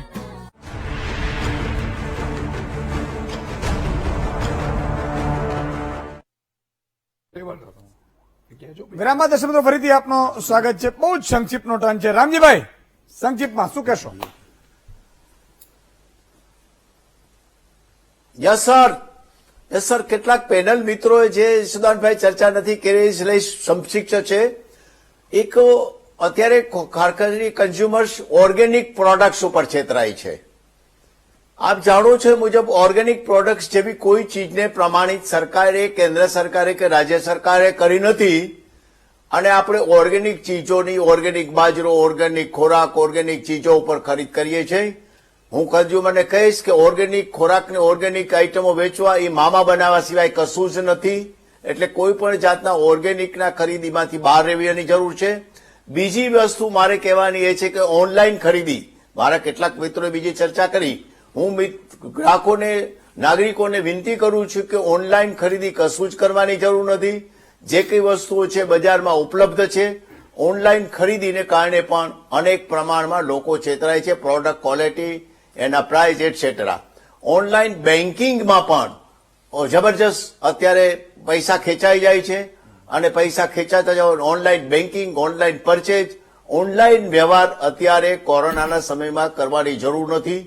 Speaker 2: વિરામ બાદ દર્શક મિત્રો ફરીથી આપનું સ્વાગત છે. બહુ જ સંક્ષિપ્તનો ટર્ન છે. રામજીભાઈ, સંક્ષિપ્તમાં શું કહેશો?
Speaker 12: યસ સર, કેટલાક પેનલ મિત્રોએ જે સુદાનભાઈ ચર્ચા નથી કરી એટલે સંક્ષિપ્ત છે. એક અત્યારે ખાસ કન્ઝ્યુમર્સ ઓર્ગેનિક પ્રોડક્ટ્સ ઉપર છેતરાય છે. આપ જાણો છો એ મુજબ ઓર્ગેનિક પ્રોડક્ટ્સ જેવી કોઈ ચીજને પ્રમાણિત સરકારે, કેન્દ્ર સરકારે કે રાજ્ય સરકારે કરી નથી અને આપણે ઓર્ગેનિક ચીજોની, ઓર્ગેનિક બાજરો, ઓર્ગેનિક ખોરાક, ઓર્ગેનિક ચીજો ઉપર ખરીદ કરીએ છીએ. હું કન્ઝ્યુમરને કહીશ કે ઓર્ગેનિક ખોરાકને, ઓર્ગેનિક આઇટમો વેચવા એ મામા બનાવવા સિવાય કશું જ નથી. એટલે કોઈ પણ જાતના ઓર્ગેનિકના ખરીદીમાંથી બહાર રહેવાની જરૂર છે. બીજી વસ્તુ મારે કહેવાની એ છે કે ઓનલાઈન ખરીદી, મારા કેટલાક મિત્રોએ બીજી ચર્ચા કરી. હું ગ્રાહકોને, નાગરિકોને વિનંતી કરું છું કે ઓનલાઈન ખરીદી કશું જ કરવાની જરૂર નથી. જે કઈ વસ્તુઓ છે બજારમાં ઉપલબ્ધ છે. ઓનલાઈન ખરીદીને કારણે પણ અનેક પ્રમાણમાં લોકો છેતરાય છે. પ્રોડક્ટ ક્વોલિટી, એના પ્રાઇસ એટસેટ્રા. ઓનલાઈન બેન્કિંગમાં પણ જબરજસ્ત અત્યારે પૈસા ખેંચાઈ જાય છે અને પૈસા ખેંચાતા જાવ. Online banking, online purchase, online વ્યવહાર અત્યારે કોરોનાના સમયમાં કરવાની જરૂર નથી.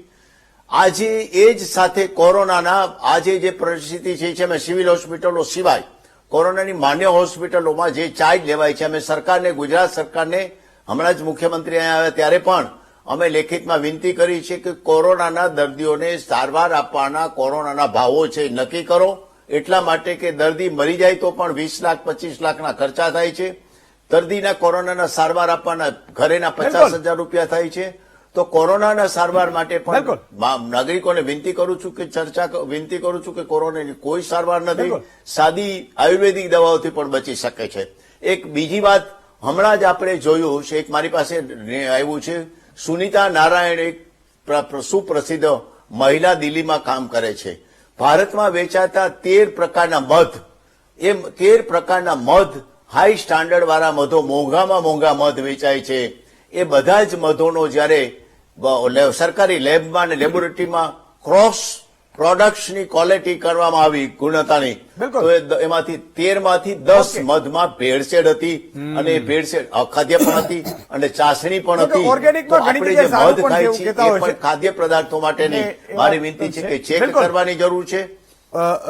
Speaker 12: આજે એ જ સાથે કોરોનાના આજે જે પરિસ્થિતિ છે અમે સિવિલ હોસ્પિટલો સિવાય કોરોનાની માન્ય હોસ્પિટલોમાં જે ચાર્જ લેવાય છે, અમે સરકારને, ગુજરાત સરકારને હમણાં જ મુખ્યમંત્રી અહીંયા આવ્યા ત્યારે પણ અમે લેખિતમાં વિનંતી કરી છે કે કોરોનાના દર્દીઓને સારવાર આપવાના કોરોનાના ભાવો છે નક્કી કરો. એટલા માટે કે દર્દી મરી જાય તો પણ 20 લાખ 25 લાખના ખર્ચા થાય છે. દર્દીના કોરોનાના સારવાર આપવાના ઘરેના 50,000 રૂપિયા થાય છે. તો કોરોનાના સારવાર માટે પણ નાગરિકોને વિનંતી કરું છું કે કોરોનાની કોઈ સારવાર નથી. સાદી આયુર્વેદિક દવાઓથી પણ બચી શકે છે. એક બીજી વાત હમણાં જ આપણે જોયું છે, એક મારી પાસે આવ્યું છે, સુનીતા નારાયણ એક સુપ્રસિદ્ધ મહિલા દિલ્હીમાં કામ કરે છે. ભારતમાં વેચાતા 13 પ્રકારના મધ, એ 13 પ્રકારના મધ, હાઈ સ્ટાન્ડર્ડ વાળા મધો, મોંઘામાં મોંઘા મધ વેચાય છે. એ બધા જ મધોનો જયારે સરકારી લેબમાં અને લેબોરેટરીમાં ક્રોસ પ્રોડક્ટ્સની ક્વોલિટી કરવામાં આવી ગુણવત્તાની, તો એમાંથી 13 માંથી 10 મધમાં ભેળસેળ હતી અને એ ભેળસેળ અખાદ્ય પણ હતી અને ચાસણી પણ હતી. તો આપણે જે મધ ખાય છે એ પણ ખાદ્ય પદાર્થો માટેની મારી વિનંતી છે કે ચેક કરવાની જરૂર છે.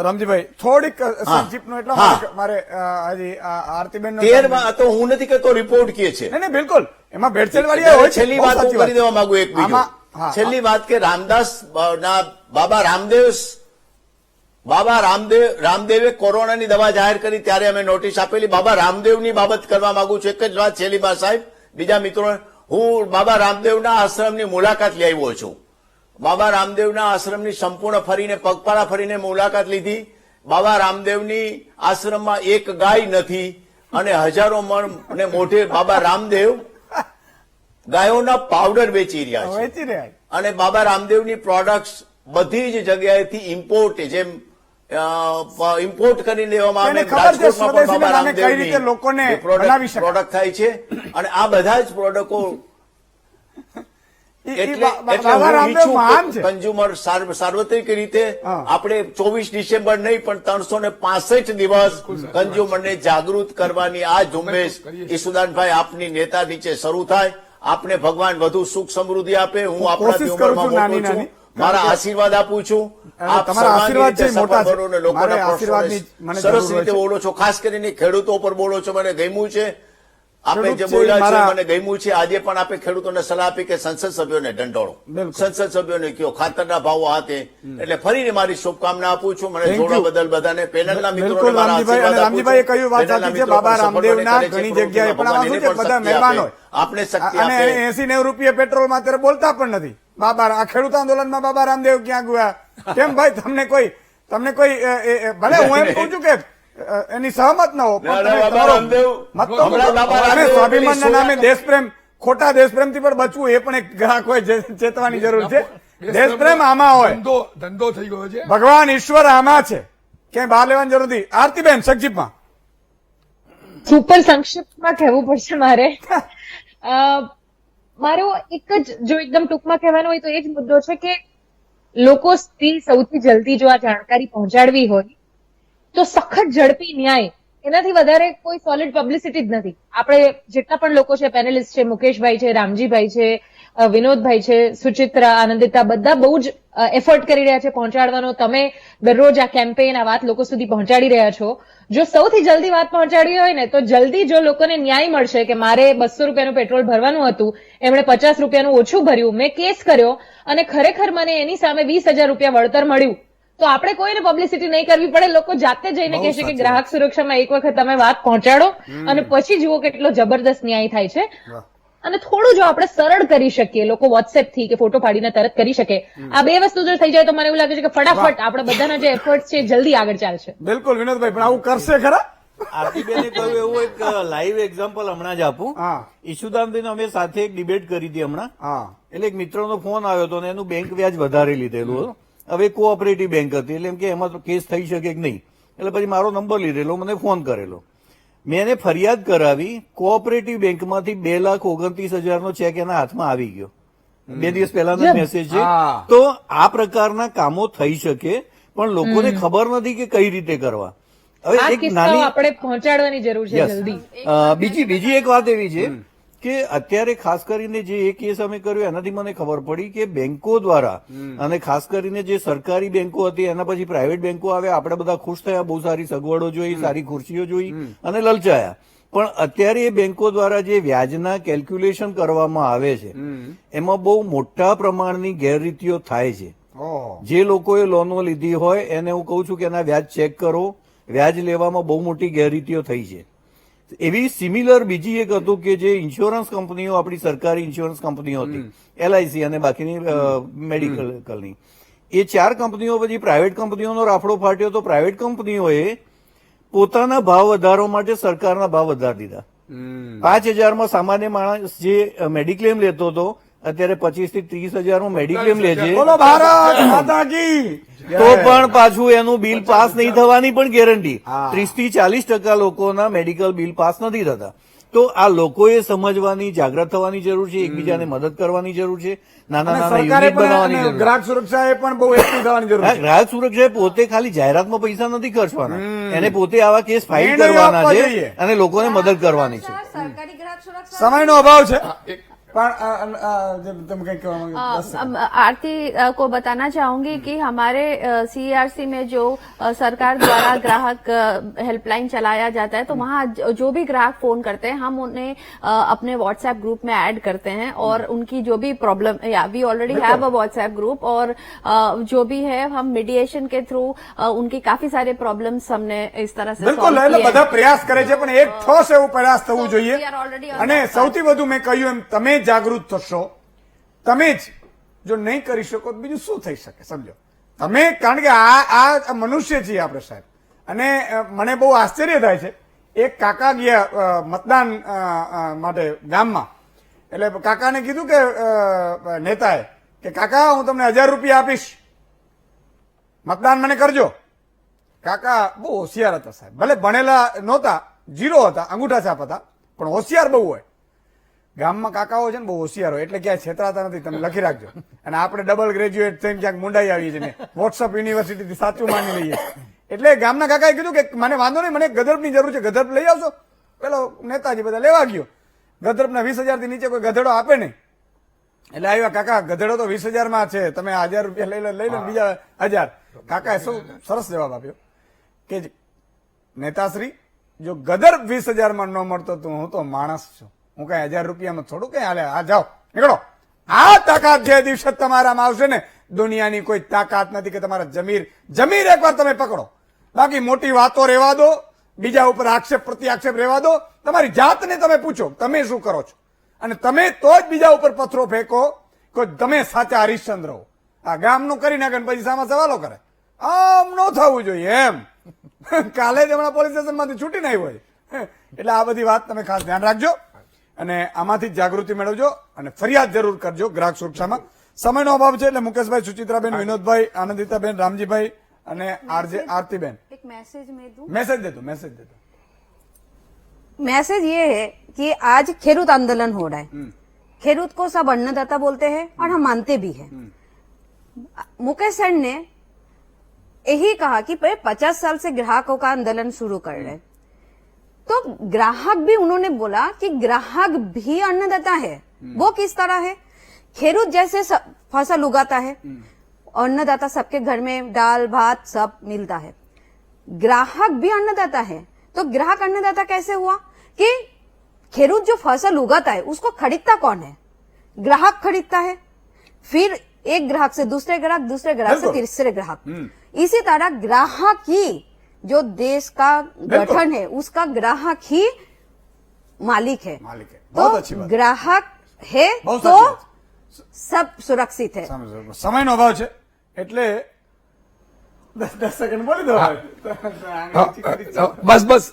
Speaker 2: રામજીભાઈ, થોડીક સંક્ષિપ્તનો એટલા મારે હજી આરતીબેન
Speaker 12: 13 માં તો હું નથી કહેતો, રિપોર્ટ કહે છે.
Speaker 2: નહીં, બિલકુલ એમાં ભેળસેળ વાળી હોય.
Speaker 12: છેલ્લી વાત હું કરી દેવા માંગુ એક બીજું. છેલ્લી વાત કે રામદાસ ના બાબા રામદેવે કોરોનાની દવા જાહેર કરી ત્યારે અમે નોટિસ આપેલી. બાબા રામદેવની બાબત કરવા માંગુ છું. એક જ વાત છેલ્લી વાત સાહેબ, બીજા મિત્રો, હું બાબા રામદેવના આશ્રમની મુલાકાત લઈ આવ્યો છું. બાબા રામદેવના આશ્રમની સંપૂર્ણ ફરીને, પગપાળા ફરીને મુલાકાત લીધી. બાબા રામદેવની આશ્રમમાં એક ગાય નથી અને હજારો મણ ને મોઢે બાબા રામદેવ ગાયોના પાવડર વેચી રહ્યા છે. અને બાબા રામદેવની પ્રોડક્ટ્સ બધી જ જગ્યાએથી ઇમ્પોર્ટ, જેમ ઇમ્પોર્ટ કરીને લેવામાં આવે, રાજકોટમાં પણ બાબા રામદેવની પ્રોડક્ટ થાય છે. અને આ બધા જ પ્રોડક્ટો કન્ઝ્યુમર સાર્વત્રિક રીતે આપણે 24 ડિસેમ્બર નહીં પણ 365 દિવસ કન્ઝ્યુમરને જાગૃત કરવાની આ ઝુંબેશ ઈસુદાનભાઈ આપની નેતા નીચે શરૂ થાય. આપને ભગવાન વધુ સુખ સમૃદ્ધિ આપે. હું આપણાથી ઉંમરમાં મોટો છું, મારા આશીર્વાદ આપું છું. આપ લોકોના સરસ રીતે બોલો છો, ખાસ કરીને ખેડૂતો પર બોલો છો, મને ગમ્યું છે. આપણે જે બોલ્યા છે મને ગમ્યું છે. આજે પણ આપણે ખેડૂતોને સલાહ આપી કે સંસદ સભ્યોને ઢંઢોળો, સંસદ સભ્યોને કયો ખાતરના ભાવો હાથે. એટલે ફરીને મારી શુભકામના આપું છું. મને જોડવા બદલ બધાને, પેનલના મિત્રોને મારા આશીર્વાદ આપું છું.
Speaker 2: બાબા રામદેવના ઘણી જગ્યાએ પણ આમાં શું છે, બધા મહેમાન હોય,
Speaker 12: આપણે શક્તિ
Speaker 2: અને 80-90 રૂપિયા પેટ્રોલમાં અત્યારે બોલતા પણ નથી. બાબા આ ખેડૂત આંદોલનમાં બાબા રામદેવ ક્યાં ગયા? કેમ ભાઈ, તમને કોઈ ભલે હું એમ કહું છું કે એની સહમત ન હો, સ્વાભિમાનના નામે દેશપ્રેમ, ખોટા દેશપ્રેમથી પણ બચવું એ પણ એક ગ્રાહક હોય, ચેતવાની જરૂર છે. દેશપ્રેમ આમાં હોય,
Speaker 1: ધંધો થઈ ગયો છે,
Speaker 2: ભગવાન ઈશ્વર આમાં છે, ક્યાંય બહાર લેવાની જરૂર નથી. આરતીબેન, સંક્ષિપ્તમાં.
Speaker 18: સુપર સંક્ષિપ્તમાં કહેવું પડશે મારે. મારો એક જ જો એકદમ ટૂંકમાં કહેવાનો હોય તો એ જ મુદ્દો છે કે લોકો સુધી સૌથી જલ્દી જો આ જાણકારી પહોંચાડવી હોય તો સખત ઝડપી ન્યાય એનાથી વધારે કોઈ સોલિડ પબ્લિસિટી જ નથી. આપણે જેટલા પણ લોકો છે, પેનલિસ્ટ છે, મુકેશભાઈ છે, રામજીભાઈ છે, વિનોદભાઈ છે, સુચિત્રા, આનંદિતા, બધા બહુ જ એફર્ટ કરી રહ્યા છે પહોંચાડવાનો. તમે દરરોજ આ કેમ્પેન, આ વાત લોકો સુધી પહોંચાડી રહ્યા છો. જો સૌથી જલ્દી વાત પહોંચાડી હોય ને, તો જલ્દી જો લોકોને ન્યાય મળશે કે મારે 200 રૂપિયાનું પેટ્રોલ ભરવાનું હતું, એમણે 50 રૂપિયાનું ઓછું ભર્યું, મેં કેસ કર્યો અને ખરેખર મને એની સામે 20,000 રૂપિયા વળતર મળ્યું, તો આપણે કોઈને પબ્લિસિટી નહીં કરવી પડે. લોકો જાતે જઈને કહેશે કે ગ્રાહક સુરક્ષામાં એક વખત તમે વાત પહોંચાડો અને પછી જુઓ કેટલો જબરદસ્ત ન્યાય થાય છે. અને થોડું જો આપણે સરળ કરી શકીએ, લોકો વોટ્સએપ થી કે ફોટો પાડીને તરત કરી શકે, આ બે વસ્તુ જો થઈ જાય તો મને એવું લાગે છે કે ફટાફટ આપણે બધાના જે એફર્ટ છે જલ્દી આગળ ચાલશે.
Speaker 2: બિલકુલ વિનોદભાઈ, પણ આવું કરશે ખરા?
Speaker 3: આરતીબેને કહ્યું એવું એક લાઈવ એક્ઝામ્પલ હમણાં જ આપું. ઈશુદાનબેન અમે સાથે એક ડિબેટ કરી હતી હમણાં, એટલે એક મિત્રનો ફોન આવ્યો હતો અને એનું બેંક વ્યાજ વધારે લીધેલું. હવે કોઓપરેટિવ બેંક હતી, એટલે એમ કે એમાં તો કેસ થઈ શકે કે નહીં, એટલે પછી મારો નંબર લીધેલો, મને ફોન કરેલો. મેં એને ફરિયાદ કરાવી. કોઓપરેટિવ બેંકમાંથી 2,29,000 ચેક એના હાથમાં આવી ગયો. 2 દિવસ પહેલાનો મેસેજ છે. તો આ પ્રકારના કામો થઈ શકે, પણ લોકોને ખબર નથી કે કઈ રીતે કરવા.
Speaker 18: હવે એક નાની આપણે પહોંચાડવાની જરૂર છે જલ્દી.
Speaker 3: બીજી એક વાત એવી છે કે અત્યારે ખાસ કરીને જે એ કેસ અમે કર્યો એનાથી મને ખબર પડી કે બેંકો દ્વારા, અને ખાસ કરીને જે સરકારી બેંકો હતી એના પછી પ્રાઇવેટ બેંકો આવે, આપણે બધા ખુશ થયા, બહુ સારી સગવડો જોઈ, સારી ખુરશીઓ જોઈ અને લલચાયા. પણ અત્યારે એ બેંકો દ્વારા જે વ્યાજના કેલ્ક્યુલેશન કરવામાં આવે છે એમાં બહુ મોટા પ્રમાણની ગેરરીતિઓ થાય છે. જે લોકોએ લોનો લીધી હોય એને હું કહું છું કે એના વ્યાજ ચેક કરો. વ્યાજ લેવામાં બહુ મોટી ગેરરીતિઓ થઈ છે. એવી સિમિલર બીજી એક હતું કે જે ઇન્સ્યોરન્સ કંપનીઓ, આપણી સરકારી ઇન્સ્યોરન્સ કંપનીઓ હતી, LIC અને બાકીની મેડિકલની, એ 4 કંપનીઓ પછી પ્રાઇવેટ કંપનીઓનો રાફડો ફાટ્યો. તો પ્રાઇવેટ કંપનીઓએ પોતાના ભાવ વધારવા માટે સરકારના ભાવ વધારી દીધા. 5,000માં સામાન્ય માણસ જે મેડિક્લેમ લેતો હતો અત્યારે 25,000 થી 30,000 મેડિક્લેમ લે છે. તો પણ પાછું એનું બિલ પાસ નહીં થવાની પણ ગેરંટી. 30 થી 40% લોકોના મેડિકલ બિલ પાસ નથી થતા. તો આ લોકોએ સમજવાની, જાગૃત થવાની જરૂર છે, એકબીજાને મદદ કરવાની જરૂર છે, નાના નાના યુનિટ બનાવવાની જરૂર છે.
Speaker 2: ગ્રાહક સુરક્ષાએ પણ બહુ એક્ટિવ થવાની જરૂર છે.
Speaker 3: ગ્રાહક સુરક્ષાએ પોતે ખાલી જાહેરાતમાં પૈસા નથી ખર્ચવાના, એને પોતે આવા કેસ ફાઇલ કરવાના છે અને લોકોને મદદ કરવાની છે.
Speaker 2: સમયનો અભાવ છે. तुम कहीं कहना
Speaker 6: आरती को बताना चाहूंगी कि हमारे CERC में जो सरकार द्वारा ग्राहक हेल्पलाइन चलाया जाता है, तो वहाँ जो भी ग्राहक फोन करते हैं हम उन्हें अपने व्हाट्सएप ग्रुप में ऐड करते हैं और उनकी जो भी problem, we already have a WhatsApp group, और जो भी है हम मीडिएशन के थ्रू उनकी काफी सारे प्रॉब्लम्स हमने इस तरह से
Speaker 2: बिल्कुल બધા પ્રયાસ કરે છે, પણ એક ઠોસ એવો પ્રયાસ થવું જોઈએ. અને સૌથી વધુ મેં કહ્યું એમ તમે જાગૃત થશો, તમે જ જો નહીં કરી શકો તો બીજું શું થઈ શકે? સમજો તમે, કારણ કે આ મનુષ્ય છીએ આપણે સાહેબ. અને મને બહુ આશ્ચર્ય થાય છે, એક કાકા ગયા મતદાન માટે ગામમાં, એટલે કાકાને કીધું કે નેતાએ કે કાકા હું તમને 1,000 રૂપિયા આપીશ, મતદાન મને કરજો. કાકા બહુ હોશિયાર હતા સાહેબ, ભલે ભણેલા નહોતા, 0 હતા, અંગૂઠા છાપ હતા, પણ હોશિયાર બહુ હોય. ગામમાં કાકાઓ છે ને બહુ હોશિયાર હોય, એટલે ક્યાંય છેતરાતા નથી, તમે લખી રાખજો. અને આપણે ડબલ ગ્રેજ્યુએટ થઈને ક્યાંક મુંડાઈ આવીએ છીએ, વોટ્સઅપ યુનિવર્સિટીથી સાચું માની લઈએ. એટલે ગામના કાકાએ કીધું કે મને વાંધો નહીં, મને ગધર્પની જરૂર છે, ગધર્પ લઈ આવશો? પેલો નેતાજી બધા લેવા ગયો, ગધર્પના 20,000 થી નીચે કોઈ ગધેડો આપે નહીં. એટલે આવ્યા, કાકા ગધેડો તો 20,000માં છે, તમે 1,000 રૂપિયા લઈ લો, બીજા 1,000. કાકાએ શું સરસ જવાબ આપ્યો કે નેતાશ્રી, જો ગધર્પ 20,000માં ન મળતો તો હું તો માણસ છું, હું કઈ 1,000 રૂપિયામાં થોડું કઈ હાલે. આ જાઓ, નીકળો. આ તાકાત જે દિવસે તમારામાં આવશે ને, દુનિયાની કોઈ તાકાત નથી કે તમારા જમીર એકવાર તમે પકડો. બાકી મોટી વાતો રહેવા દો, બીજા ઉપર આક્ષેપ પ્રતિ આક્ષેપ રહેવા દો. તમારી જાતને તમે પૂછો તમે શું કરો છો, અને તમે તો જ બીજા ઉપર પથ્થરો ફેંકો, કોઈ તમે સાચા હરિશ્ચંદ્ર હો. આ ગામનું કરી નાખે પછી સામા સવાલો કરે, આમ ન થવું જોઈએ એમ. કાલે જ હમણાં પોલીસ સ્ટેશનમાંથી છૂટીને આવ્યો હોય. એટલે આ બધી વાત તમે ખાસ ધ્યાન રાખજો અને આમાંથી જાગૃતિ મેળવજો અને ફરિયાદ જરૂર કરજો ગ્રાહક સુરક્ષામાં. સમયનો અભાવ છે એટલે મુકેશભાઈ, સુચિત્રાબેન, વિનોદભાઈ, આનંદિતાબેન, રામજીભાઈ અને RJ आरतीबेन
Speaker 23: एक मैसेज में दूं?
Speaker 2: मैसेज दे दो, मैसेज दे दो.
Speaker 23: मैसेज ये है कि आज खेडूत आंदोलन हो रहा है. खेडूत को सब अन्नदाता बोलते हैं और हम मानते भी हैं. मुकेश सर ने यही कहा कि 50 साल से ग्राहकों का आंदोलन शुरू कर रहे हैं. तो ग्राहक भी उन्होंने बोला कि ग्राहक भी अन्नदाता है। वो किस तरह है? खेडूत जैसे फसल उगाता है, अन्नदाता सबके घर में दाल भात सब मिलता है, ग्राहक भी अन्नदाता है। तो ग्राहक अन्नदाता कैसे हुआ कि खेडूत जो फसल उगाता है उसको खरीदता कौन है? ग्राहक खरीदता है, फिर एक ग्राहक से दूसरे ग्राहक, दूसरे ग्राहक से तीसरे ग्राहक। इसी तरह ग्राहक ही जो देश का गठन है उसका ग्राहक ही मालिक है।
Speaker 2: बहुत अच्छी बात।
Speaker 23: ग्राहक है
Speaker 2: बहुत
Speaker 23: तो
Speaker 2: સાચી
Speaker 23: सब सुरक्षित है।
Speaker 2: સમયનો અભાવ છે એટલે 10 સેકન્ડ બોલી દો।
Speaker 1: બસ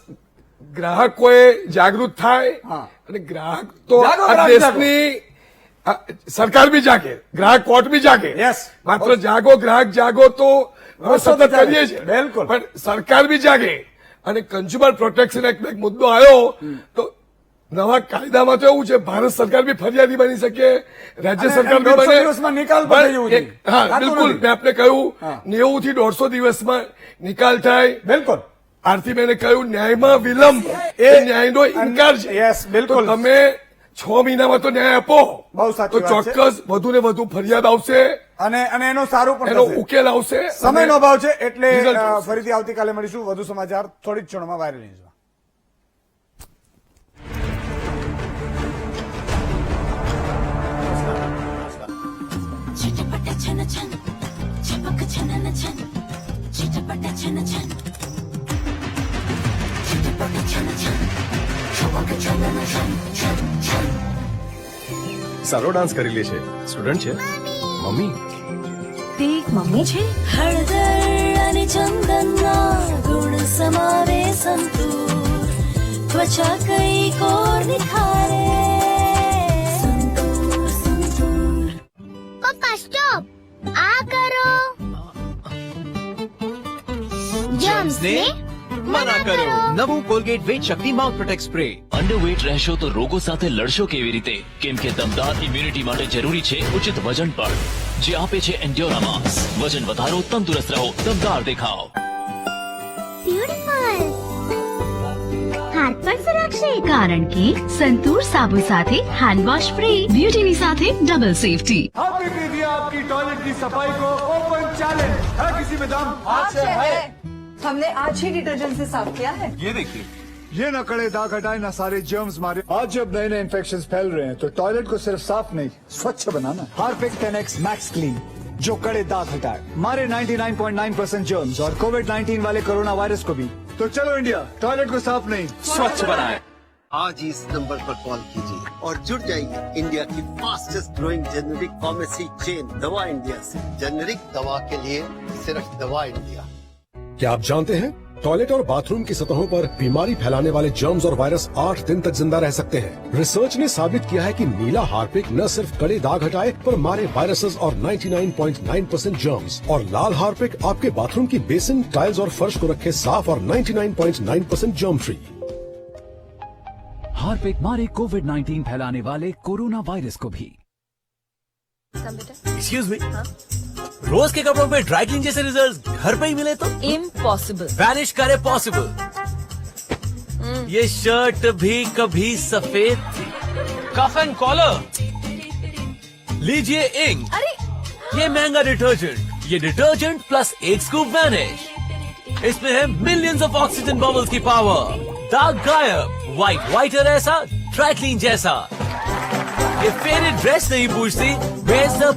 Speaker 1: ગ્રાહકોએ જાગૃત થાય અને ગ્રાહક તો
Speaker 2: જાગો,
Speaker 1: આ
Speaker 2: ગ્રાહક
Speaker 1: દેશની સરકાર બી જાગે, ગ્રાહક કોર્ટ બી જાગે। માત્ર જાગો ગ્રાહક જાગો તો અમે સતત કરીએ છીએ,
Speaker 2: બિલકુલ,
Speaker 1: પણ સરકાર બી જાગે અને કન્ઝ્યુમર પ્રોટેક્શન એક્ટ એક મુદ્દો આવ્યો તો નવા કાયદામાં તો એવું છે ભારત સરકાર બી ફરિયાદી બની શકે, રાજ્ય સરકાર બી
Speaker 2: 150
Speaker 1: બને।
Speaker 2: દિવસમાં નિકાલ પણ થઈ જવું જોઈએ।
Speaker 1: હા
Speaker 2: થતું
Speaker 1: બિલકુલ,
Speaker 2: નથી।
Speaker 1: મેં આપને કહ્યું 90 થી 150 દિવસમાં નિકાલ થાય।
Speaker 2: બિલકુલ,
Speaker 1: આરતીબેને કહ્યું ન્યાયમાં વિલંબ એ ન્યાયનો ઇનકાર છે।
Speaker 2: યસ, બિલકુલ।
Speaker 1: તો તમે 6 મહિનામાં તો ન્યાય આપો
Speaker 2: બહુ સાચી
Speaker 1: તો
Speaker 2: વાત છે।
Speaker 1: ચોક્કસ વધુ ને વધુ ફરિયાદ આવશે
Speaker 2: અને એનો સારું પણ
Speaker 1: એનો
Speaker 2: થશે।
Speaker 1: ઉકેલ આવશે।
Speaker 2: સમયનો અભાવ છે એટલે
Speaker 1: રિઝલ્ટ આવશે।
Speaker 2: ફરીથી આવતીકાલે મળીશું વધુ સમાચાર થોડી જ ક્ષણોમાં વાયરલ ન્યૂઝમાં।
Speaker 7: चिटपट छन छन छपक छनन छन चिटपट छन छन चिटपट छन छन छपक छनन छन छन छन
Speaker 13: સારો ડાન્સ કરી લે છે, સ્ટુડન્ટ છે મમ્મી।
Speaker 7: તે એક મમ્મી છે। હળદર અને ચંદનના ગુણ સમાવે સંતૂર ત્વચા કઈ કોર નિખારે સંતૂર સંતૂર।
Speaker 22: પપ્પા સ્ટોપ, આ કરો જમ્સ ને
Speaker 17: મના કરો। નવું કોલગેટ વેટ શક્તિ માઉથ પ્રોટેક્ટ સ્પ્રે।
Speaker 15: અંડરવેટ રહેશો તો રોગો સાથે લડશો કેવી રીતે? કેમ કે દમદાર ઇમ્યુનિટી માટે જરૂરી છે ઉચિત વજન પણ, જે આપે છે એન્ડ્યોરામાસ। વજન વધારો, તંદુરસ્ત રહો, દમદાર દેખાવ।
Speaker 22: બ્યુટીફુલ હાથ પર સુરક્ષિત
Speaker 9: કારણ કે સંતૂર સાબુ સાથે હેન્ડ વોશ ફ્રી, બ્યુટીની સાથે ડબલ સેફટી।
Speaker 4: आपने दे दिया आपकी टॉयलेट की सफाई को ओपन चैलेंज। है किसी में दम?
Speaker 8: आज से है। हमने आज ही डिटर्जेंट से साफ किया है।
Speaker 4: ये देखिए, ये न कड़े दाग हटाए न सारे जर्म्स मारे। आज जब नए नए इन्फेक्शन फैल रहे हैं तो टॉयलेट को सिर्फ साफ नहीं स्वच्छ बनाना। हार्पिक 10X मैक्स क्लीन जो कड़े दाग हटाए, मारे 99.9% जर्म्स और कोविड-19 वाले कोरोना वायरस को भी। तो चलो इंडिया, टॉयलेट को साफ नहीं
Speaker 17: स्वच्छ बनाए।
Speaker 14: आज ही इस नंबर पर कॉल कीजिए और जुड़ जाइए इंडिया की fastest growing generic pharmacy chain दवा इंडिया से। जेनेरिक दवा के लिए सिर्फ दवा इंडिया।
Speaker 11: क्या आप जानते हैं टॉयलेट और बाथरूम की सतहों पर बीमारी फैलाने वाले जर्म्स और वायरस 8 दिन तक जिंदा रह सकते हैं। रिसर्च ने साबित किया है कि नीला हार्पिक न सिर्फ कड़े दाग हटाए पर मारे वायरसेस और 99.9% जर्म्स, और लाल हार्पिक आपके बाथरूम की बेसिन, टाइल्स और फर्श को रखे साफ और 99.9% जर्म फ्री।
Speaker 10: हार्पिक मारे कोविड-19 फैलाने वाले कोरोना वायरस को भी।
Speaker 17: एक्सक्यूज मी, रोज के कपड़ों पे ड्राई क्लीन जैसे रिजल्ट घर पे ही मिले तो
Speaker 8: इम्पॉसिबल।
Speaker 17: वैनिश करे पॉसिबल। ये शर्ट भी कभी सफेद थी। कफ एंड कॉलर, लीजिए इंक।
Speaker 8: अरे
Speaker 17: ये महंगा डिटर्जेंट, ये डिटर्जेंट प्लस एक स्कूप वैनिश। इसमें है मिलियंस ऑफ ऑक्सीजन बबल्स की पावर। दाग गायब, व्हाइट व्हाइटर ऐसा, ड्राई क्लीन जैसा। ये फेडेड ड्रेस नहीं पूछती, where's the